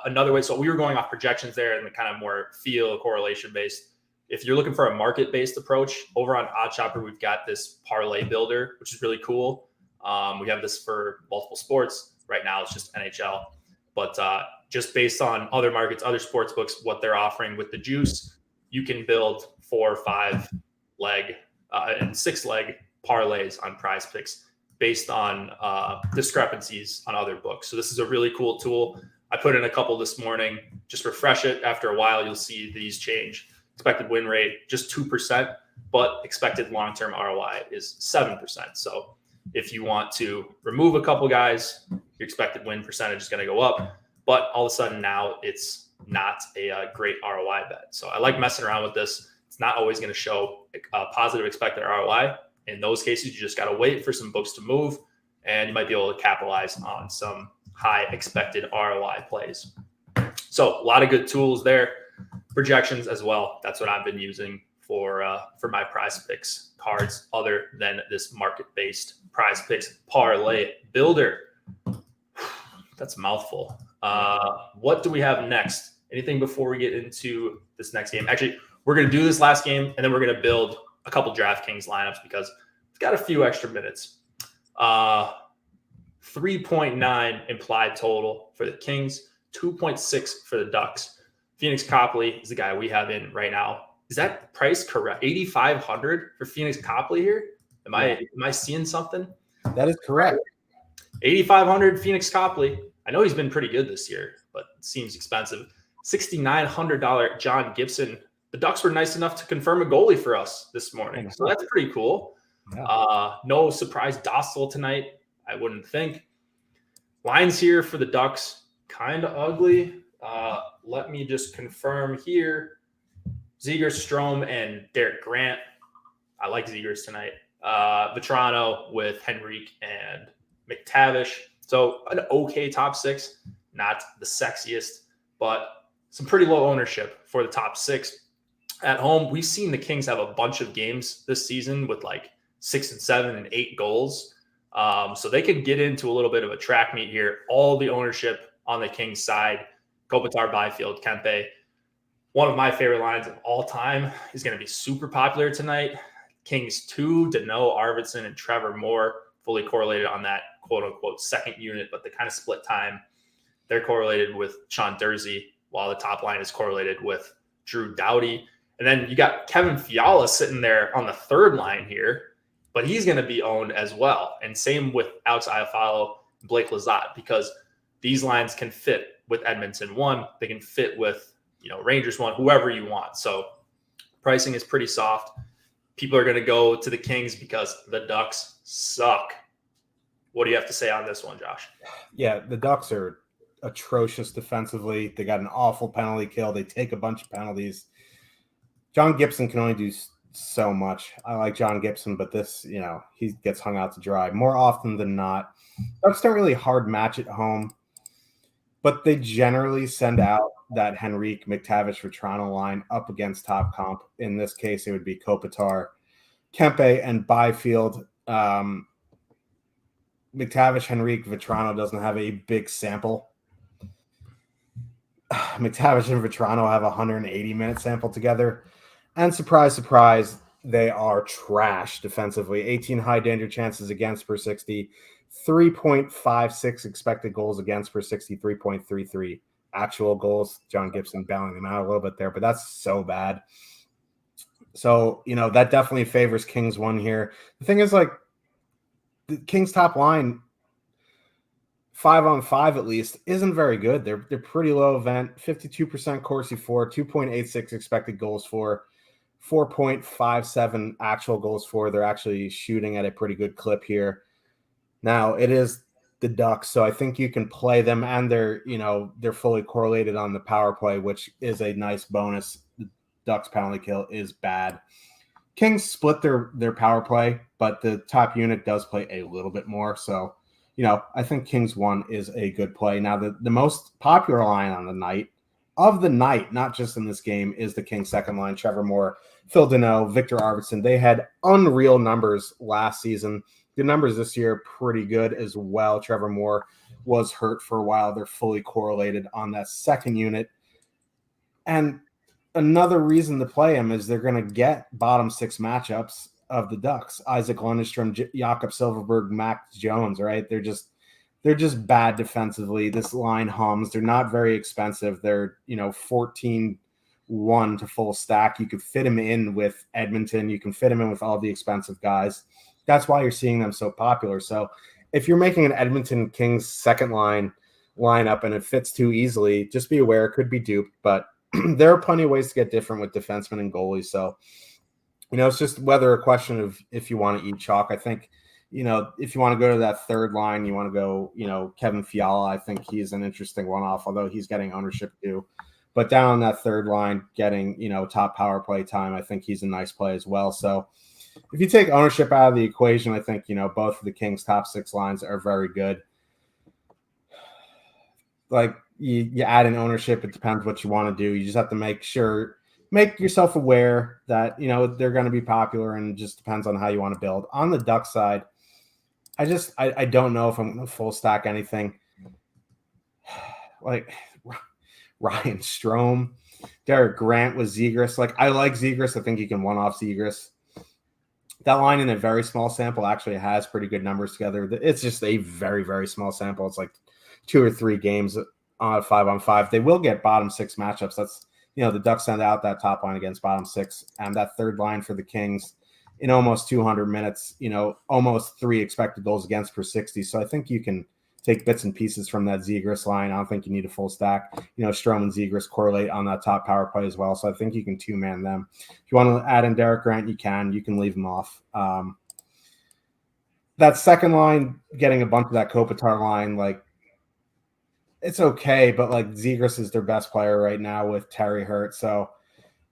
another way, so we were going off projections there and the kind of more feel correlation based. If you're looking for a market based approach, over on OddsShopper, we've got this parlay builder, which is really cool. We have this for multiple sports. Right now, it's just NHL. But just based on other markets, other sports books, what they're offering with the juice, you can build 4 or 5 leg and 6 leg parlays on Prize Picks based on discrepancies on other books. So this is a really cool tool. I put in a couple this morning. Just refresh it. After a while, you'll see these change. Expected win rate, just 2%, but expected long-term ROI is 7%. So if you want to remove a couple guys, your expected win percentage is going to go up. But all of a sudden now it's not a great ROI bet. So I like messing around with this. It's not always going to show a positive expected ROI. In those cases, you just got to wait for some books to move, and you might be able to capitalize on some high expected ROI plays. So a lot of good tools there. Projections as well. That's what I've been using for my Prize Picks cards, other than this market-based Prize Picks parlay builder. That's a mouthful. What do we have next? Anything before we get into this next game? Actually, we're going to do this last game, and then we're going to build a couple DraftKings lineups because it's got a few extra minutes. 3.9 implied total for the Kings, 2.6 for the Ducks. Phoenix Copley is the guy we have in right now. Is that price correct? 8,500 for Phoenix Copley here? Am I seeing something? That is correct. 8,500 Phoenix Copley. I know he's been pretty good this year, but it seems expensive. $6,900 John Gibson. The Ducks were nice enough to confirm a goalie for us this morning, so that's pretty cool. Yeah. No surprise Dostal tonight, I wouldn't think. Lines here for the Ducks, kind of ugly. Let me just confirm here. Zegers, Strome, and Derek Grant. I like Zegers tonight. Vetrano with Henrique and McTavish. So an okay top 6, not the sexiest, but some pretty low ownership for the top 6. At home, we've seen the Kings have a bunch of games this season with like 6 and 7 and 8 goals. So they can get into a little bit of a track meet here. All the ownership on the Kings side. Kopitar, Byfield, Kempe. One of my favorite lines of all time is going to be super popular tonight. Kings 2, Dano, Arvidsson, and Trevor Moore fully correlated on that quote-unquote second unit, but they kind of split time. They're correlated with Sean Dursey, while the top line is correlated with Drew Doughty. And then you got Kevin Fiala sitting there on the third line here, but he's going to be owned as well. And same with Alex Iafallo, Blake Lizotte, because these lines can fit with Edmonton 1. They can fit with, Rangers 1, whoever you want. So pricing is pretty soft. People are going to go to the Kings because the Ducks suck. What do you have to say on this one, Josh? Yeah, the Ducks are atrocious defensively. They got an awful penalty kill. They take a bunch of penalties. John Gibson can only do so much. I like John Gibson, but this, he gets hung out to dry more often than not. Ducks don't really hard match at home, but they generally send out that Henrique, McTavish, Vetrano line up against top comp. In this case, it would be Kopitar, Kempe, and Byfield. McTavish, Henrique, Vetrano doesn't have a big sample. McTavish and Vetrano have a 180-minute sample together. And surprise, surprise, they are trash defensively. 18 high danger chances against per 60, 3.56 expected goals against per 60, 3.33 actual goals. John Gibson bailing them out a little bit there, but that's so bad. So, that definitely favors Kings 1 here. The thing is, like, the Kings top line, 5-on-5 at least, isn't very good. They're pretty low event, 52% Corsi for, 2.86 expected goals for, 4.57 actual goals for. They're actually shooting at a pretty good clip here. Now, it is the Ducks, so I think you can play them, and they're fully correlated on the power play, which is a nice bonus. The Ducks penalty kill is bad. Kings split their power play, but the top unit does play a little bit more. So, I think Kings 1 is a good play. Now, the most popular line on the night, not just in this game, is the Kings second line. Trevor Moore, Phil Deneau, Victor Arvidsson. They had unreal numbers last season. The numbers this year are pretty good as well. Trevor Moore was hurt for a while. They're fully correlated on that second unit. And another reason to play him is they're going to get bottom six matchups of the Ducks. Isaac Lundestrom, Jakob Silfverberg, Max Jones, right? They're just bad defensively. This line hums. They're not very expensive. They're, 14-1 to full stack. You could fit him in with Edmonton. You can fit him in with all the expensive guys. That's why you're seeing them so popular. So if you're making an Edmonton Kings second line lineup and it fits too easily, just be aware it could be duped, but there are plenty of ways to get different with defensemen and goalies. So, it's just whether a question of if you want to eat chalk. I think, if you want to go to that third line, you want to go, Kevin Fiala. I think he's an interesting one-off, although he's getting ownership too. But down on that third line, getting, top power play time, I think he's a nice play as well. So if you take ownership out of the equation, I think, both of the Kings' top six lines are very good. Like, you add in ownership, it depends what you want to do. You just have to make yourself aware that, they're going to be popular, and it just depends on how you want to build. On the Duck side, I don't know if I'm going to full stack anything. Like Ryan Strome, Derek Grant with Zegras. Like, I like Zegras. I think you can one-off Zegras. That line in a very small sample actually has pretty good numbers together. It's just a very, very small sample. It's like 2 or 3 games on 5-on-5. They will get bottom six matchups. That's, the Ducks send out that top line against bottom six, and that third line for the Kings in almost 200 minutes, almost 3 expected goals against per 60. So I think you can take bits and pieces from that Zegras line. I don't think you need a full stack. Strome and Zegras correlate on that top power play as well. So I think you can two-man them. If you want to add in Derek Grant, you can leave them off. That second line, getting a bunch of that Kopitar line, like, it's okay, but like Zegras is their best player right now with Terry hurt. So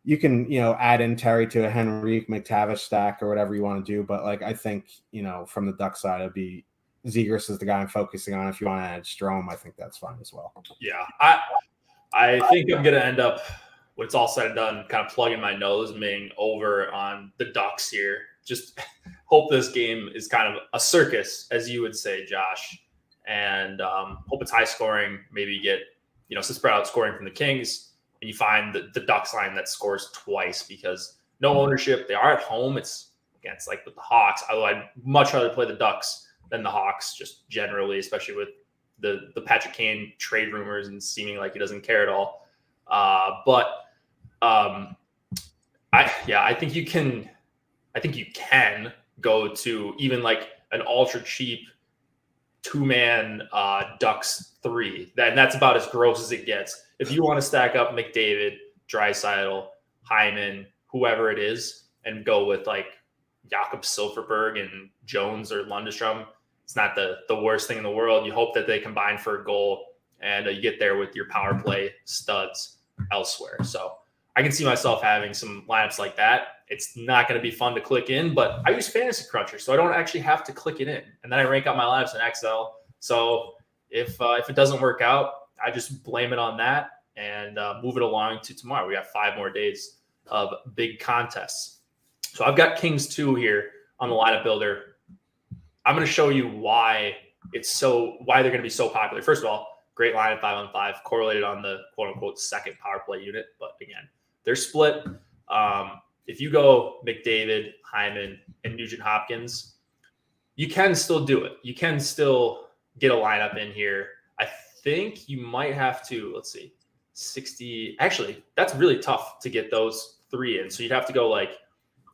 you can, add in Terry to a Henrique McTavish stack or whatever you want to do. But like, I think, from the Duck side, it'd be Zegras is the guy I'm focusing on. If you want to add Strome, I think that's fine as well. Yeah. I think I'm going to end up, when it's all said and done, kind of plugging my nose and being over on the Ducks here. Just hope this game is kind of a circus, as you would say, Josh. And hope it's high scoring. Maybe you get, some spread out scoring from the Kings, and you find the Ducks line that scores twice because no ownership. They are at home. It's like with the Hawks. Although I'd much rather play the Ducks than the Hawks, just generally, especially with the Patrick Kane trade rumors and seeming like he doesn't care at all. I think you can go to even like an ultra cheap 2-man Ducks 3. That's about as gross as it gets. If you want to stack up McDavid, Draisaitl, Hyman, whoever it is, and go with like Jakob Silfverberg and Jones or Lundestrom, it's not the worst thing in the world. You hope that they combine for a goal, and you get there with your power play studs elsewhere. So I can see myself having some lineups like that. It's not going to be fun to click in, but I use Fantasy Cruncher, so I don't actually have to click it in. And then I rank out my lineups in Excel. So if it doesn't work out, I just blame it on that and move it along to tomorrow. We got 5 more days of big contests. So I've got Kings 2 here on the lineup builder. I'm going to show you why they're going to be so popular. First of all, great line at 5-on-5, correlated on the quote-unquote second power play unit. But again, they're split. If you go McDavid, Hyman, and Nugent Hopkins, you can still do it. You can still get a lineup in here. I think you might have to, 60. Actually, that's really tough to get those 3 in. So you'd have to go like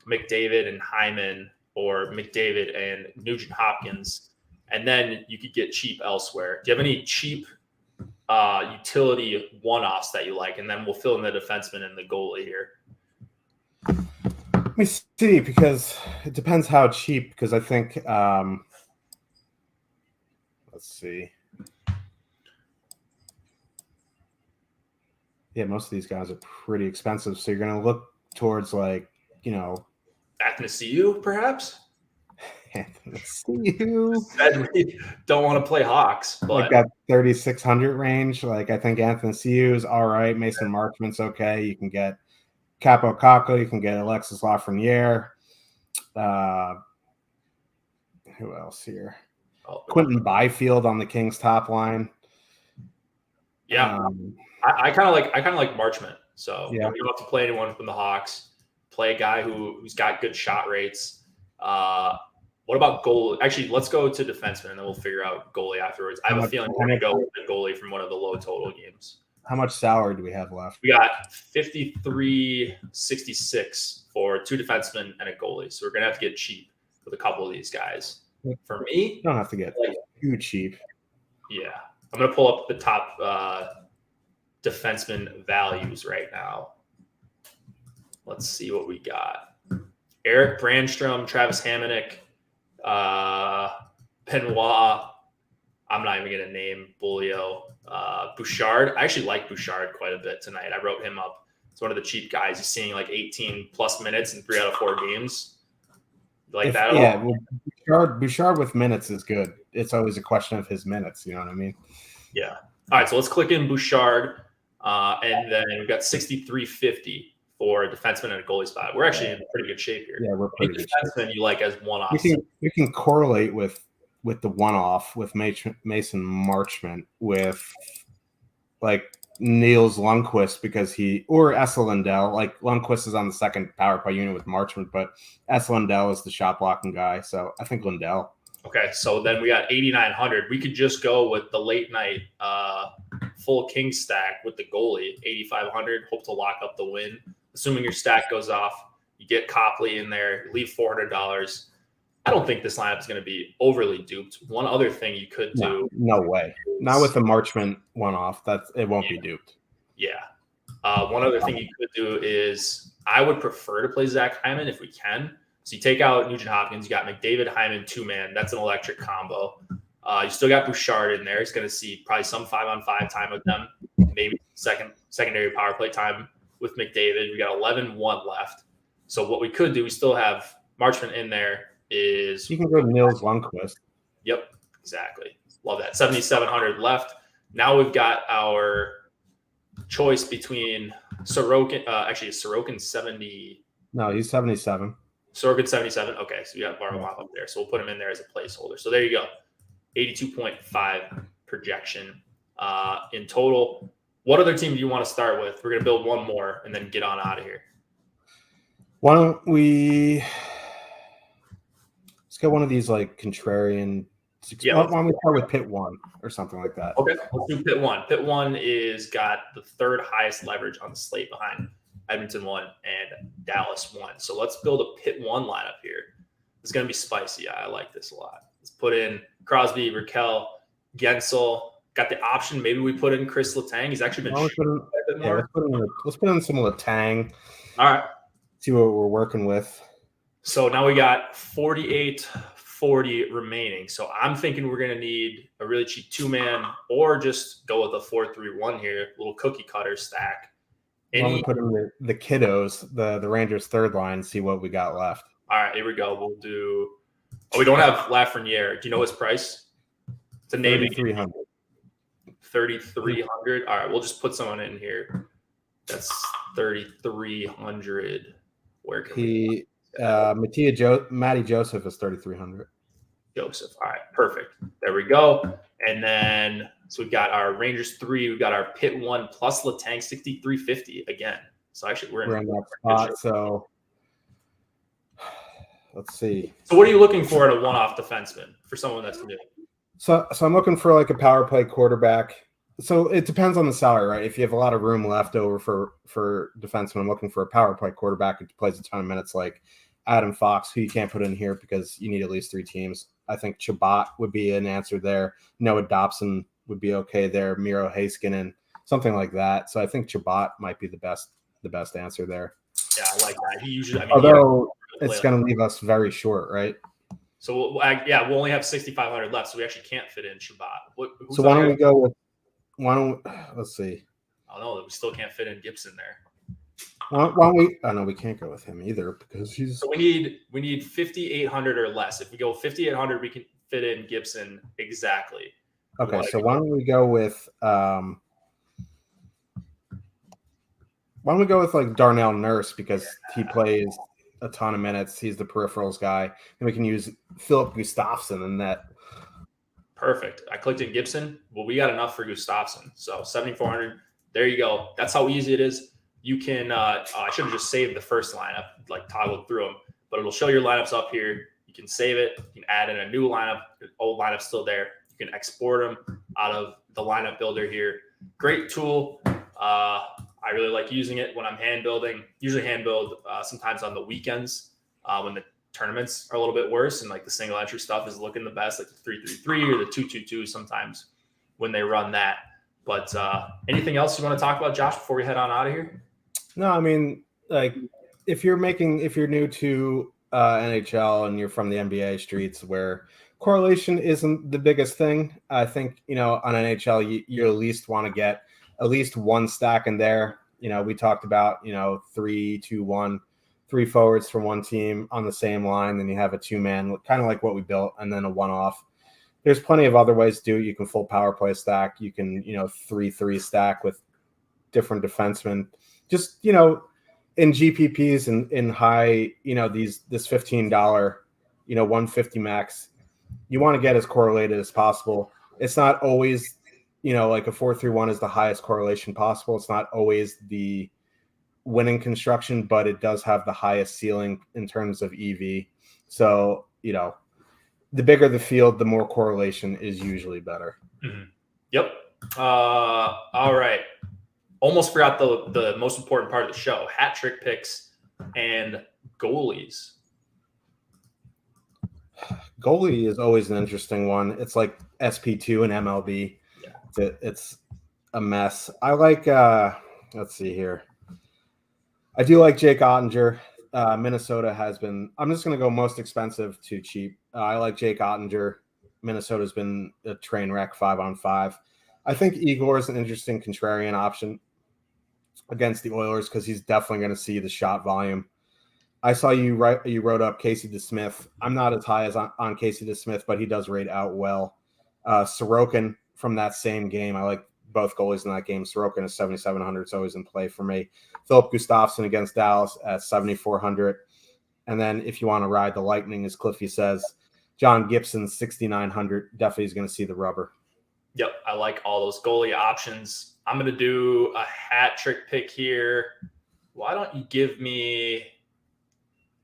McDavid and Hyman or McDavid and Nugent Hopkins, and then you could get cheap elsewhere. Do you have any cheap utility one-offs that you like? And then we'll fill in the defenseman and the goalie here. Let me see, because it depends how cheap, because I think let's Let's see. Yeah, most of these guys are pretty expensive. So you're going to look towards Athanasiou, perhaps? Athanasiou. Said we don't want to play Hawks, but like that 3,600 range. Like I think Athanasiou is all right. Mason Marchment's okay. You can get Capo Caco. You can get Alexis Lafreniere. Who else here? Quentin Byfield on the Kings top line. Yeah, I kind of like Marchment. So yeah, we don't have to play anyone from the Hawks. Play a guy who's got good shot rates. What about goal? Actually, let's go to defenseman, and then we'll figure out goalie afterwards. I have a feeling we're going to go with the goalie from one of the low total games. How much salary do we have left? We got 53.66 for 2 defensemen and a goalie. So we're going to have to get cheap with a couple of these guys. For me, you don't have to get too cheap. Yeah. I'm going to pull up the top defenseman values right now. Let's see what we got. Eric Brandstrom, Travis Hamonic, Benoit. I'm not even going to name Bulio. Bouchard. I actually like Bouchard quite a bit tonight. I wrote him up. It's one of the cheap guys. He's seeing like 18 plus minutes in 3 out of 4 games. You like that? Yeah. Well, Bouchard with minutes is good. It's always a question of his minutes. You know what I mean? Yeah. All right. So let's click in Bouchard. And then we've got 63.50 for a defenseman and a goalie spot. We're actually in pretty good shape here. Yeah, we're pretty good defenseman shape. You like as one-off. We can correlate with the one-off with Mason Marchment with like Niels Lundqvist because or Esa Lindell. Like Lundqvist is on the second power play unit with Marchment, but Esa Lindell is the shot blocking guy. So I think Lindell. Okay, so then we got 8,900. We could just go with the late night full king stack with the goalie, 8,500. Hope to lock up the win. Assuming your stack goes off, you get Copley in there, leave $400. I don't think this lineup is going to be overly duped. One other thing you could do. No way. Not with the Marchment one-off. It won't be duped. Yeah. One other thing you could do is I would prefer to play Zach Hyman if we can. So you take out Nugent Hopkins, you got McDavid, Hyman, 2-man. That's an electric combo. You still got Bouchard in there. He's going to see probably some 5-on-5 time with them, maybe secondary power play time with McDavid. We got 11-1 left. So what we could do, we still have Marchment in there. You can go to Niels Lundqvist. Yep, exactly. Love that. 7,700 left. Now we've got our choice between Sorokin. Actually, is Sorokin 70? No, he's 77. Sorokin 77. Okay, so we got Varlamov up there. So we'll put him in there as a placeholder. So there you go. 82.5 projection in total. What other team do you want to start with? We're going to build one more and then get on out of here. Why don't we – let's get one of these like contrarian – why don't we start with Pit 1 or something like that? Okay, let's do Pit 1. Pit 1 is got the 3rd highest leverage on the slate behind Edmonton 1 and Dallas 1. So let's build a Pit 1 lineup here. It's going to be spicy. I like this a lot. Let's put in Crosby, Raquel, Gensel. Got the option. Maybe we put in Chris Letang. He's actually been let's put in some Letang. All right. See what we're working with. So now we got 48-40 remaining. So I'm thinking we're going to need a really cheap 2-man or just go with a 4-3-1 here, little cookie cutter stack. Why don't we put in the kiddos, the Rangers' 3rd line, see what we got left. All right, here we go. We'll do – we don't have Lafreniere. Do you know his price? It's a name. 3,300. 3,300. All right, we'll just put someone in here. That's 3,300. Where can Matty Joseph is 3,300. Joseph. All right, perfect. There we go. And then so we've got our Rangers 3. We've got our Pit 1 plus Letang 6,350 again. So actually we're in that spot. So let's see. So what are you looking for in a one-off defenseman for someone that's new? So I'm looking for like a power play quarterback. So it depends on the salary, right? If you have a lot of room left over for defenseman, I'm looking for a power play quarterback who plays a ton of minutes, like Adam Fox, who you can't put in here because you need at least 3 teams. I think Chabot would be an answer there. Noah Dobson would be okay there. Miro Heiskanen, something like that. So I think Chabot might be the best answer there. Yeah, I like that. He usually, although it's going to leave us very short, right? So we'll only have 6,500 left, so we actually can't fit in Shabbat. So why don't we go with? Let's see. I don't know. We still can't fit in Gibson there. Why don't we? Oh no, we can't go with him either because he's. So we need 5,800 or less. If we go 5,800, we can fit in Gibson exactly. Okay, so why don't we go with? Why don't we go with like Darnell Nurse because he plays a ton of minutes. He's the peripherals guy, and we can use Philip Gustafsson in that. Perfect. I clicked in Gibson. Well, we got enough for Gustafsson. So 7,400. There you go. That's how easy it is. You can. I should have just saved the first lineup, like toggled through them, but it'll show your lineups up here. You can save it. You can add in a new lineup. The old lineup's still there. You can export them out of the lineup builder here. Great tool. I really like using it when I'm hand building. Usually hand build sometimes on the weekends when the tournaments are a little bit worse and like the single entry stuff is looking the best, like the 3-3-3 or the 2-2-2 sometimes when they run that. But anything else you want to talk about, Josh, before we head on out of here? No, I mean, like if you're new to NHL and you're from the NBA streets where correlation isn't the biggest thing, I think, on NHL, you at least want to get at least one stack in there. We talked about, 3-2-1, 3 forwards from one team on the same line. Then you have a 2-man, kind of like what we built, and then a 1-off. There's plenty of other ways to do it. You can full power play stack. You can, 3-3 stack with different defensemen. Just, in GPPs and in high, this $15, 150 max, you want to get as correlated as possible. It's not always, like a 4-3-1 is the highest correlation possible. It's not always the winning construction, but it does have the highest ceiling in terms of EV. So, the bigger the field, the more correlation is usually better. Mm-hmm. Yep. All right. Almost forgot the most important part of the show: hat trick picks and goalies. Goalie is always an interesting one. It's like SP2 and MLB. Yeah. It's a mess. I like. Let's see here. I do like Jake Ottinger. Minnesota has been. I'm just going to go most expensive to cheap. I like Jake Ottinger. Minnesota's been a train wreck 5-on-5. I think Igor is an interesting contrarian option against the Oilers because he's definitely going to see the shot volume. I saw you wrote up Casey DeSmith. I'm not as high as on Casey DeSmith, but he does rate out well. Sorokin from that same game. I like both goalies in that game. Sorokin is 7,700. It's always in play for me. Philip Gustafsson against Dallas at 7,400. And then if you want to ride the Lightning, as Cliffy says, John Gibson, 6,900. Definitely is going to see the rubber. Yep, I like all those goalie options. I'm going to do a hat trick pick here. Why don't you give me,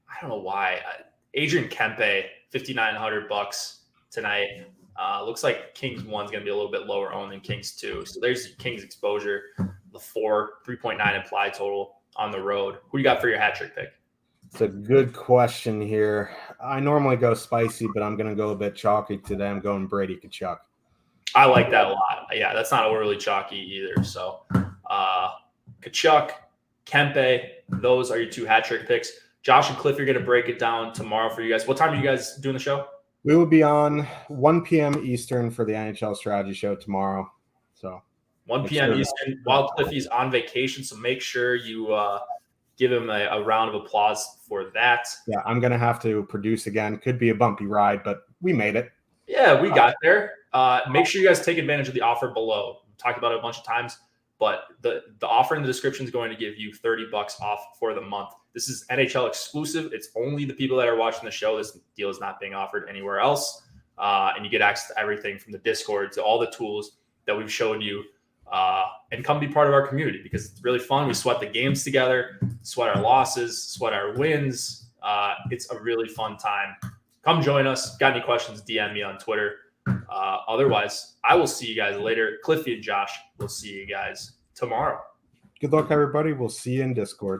I don't know why, Adrian Kempe, $5,900 tonight. Looks like Kings 1 is going to be a little bit lower owned than Kings 2. So there's Kings exposure, the 3.9 implied total on the road. Who you got for your hat trick pick? It's a good question here. I normally go spicy, but I'm going to go a bit chalky today. I'm going Brady Tkachuk. I like that a lot. Yeah, that's not overly chalky either. So Tkachuk, Kempe, those are your 2 hat trick picks. Josh and Cliff, you're going to break it down tomorrow for you guys. What time are you guys doing the show? We will be on 1 p.m. Eastern for the NHL strategy show tomorrow. So 1 p.m. Eastern while Cliffy's on vacation. So make sure you give him a round of applause for that. Yeah, I'm going to have to produce again. Could be a bumpy ride, but we made it. Yeah, we got there. Make sure you guys take advantage of the offer below. We talked about it a bunch of times, but the offer in the description is going to give you $30 off for the month. This is NHL exclusive. It's only the people that are watching the show. This deal is not being offered anywhere else. And you get access to everything from the Discord to all the tools that we've showed you. And come be part of our community because it's really fun. We sweat the games together, sweat our losses, sweat our wins. It's a really fun time. Come join us. Got any questions, DM me on Twitter. Otherwise, I will see you guys later. Cliffy and Josh will see you guys tomorrow. Good luck, everybody. We'll see you in Discord.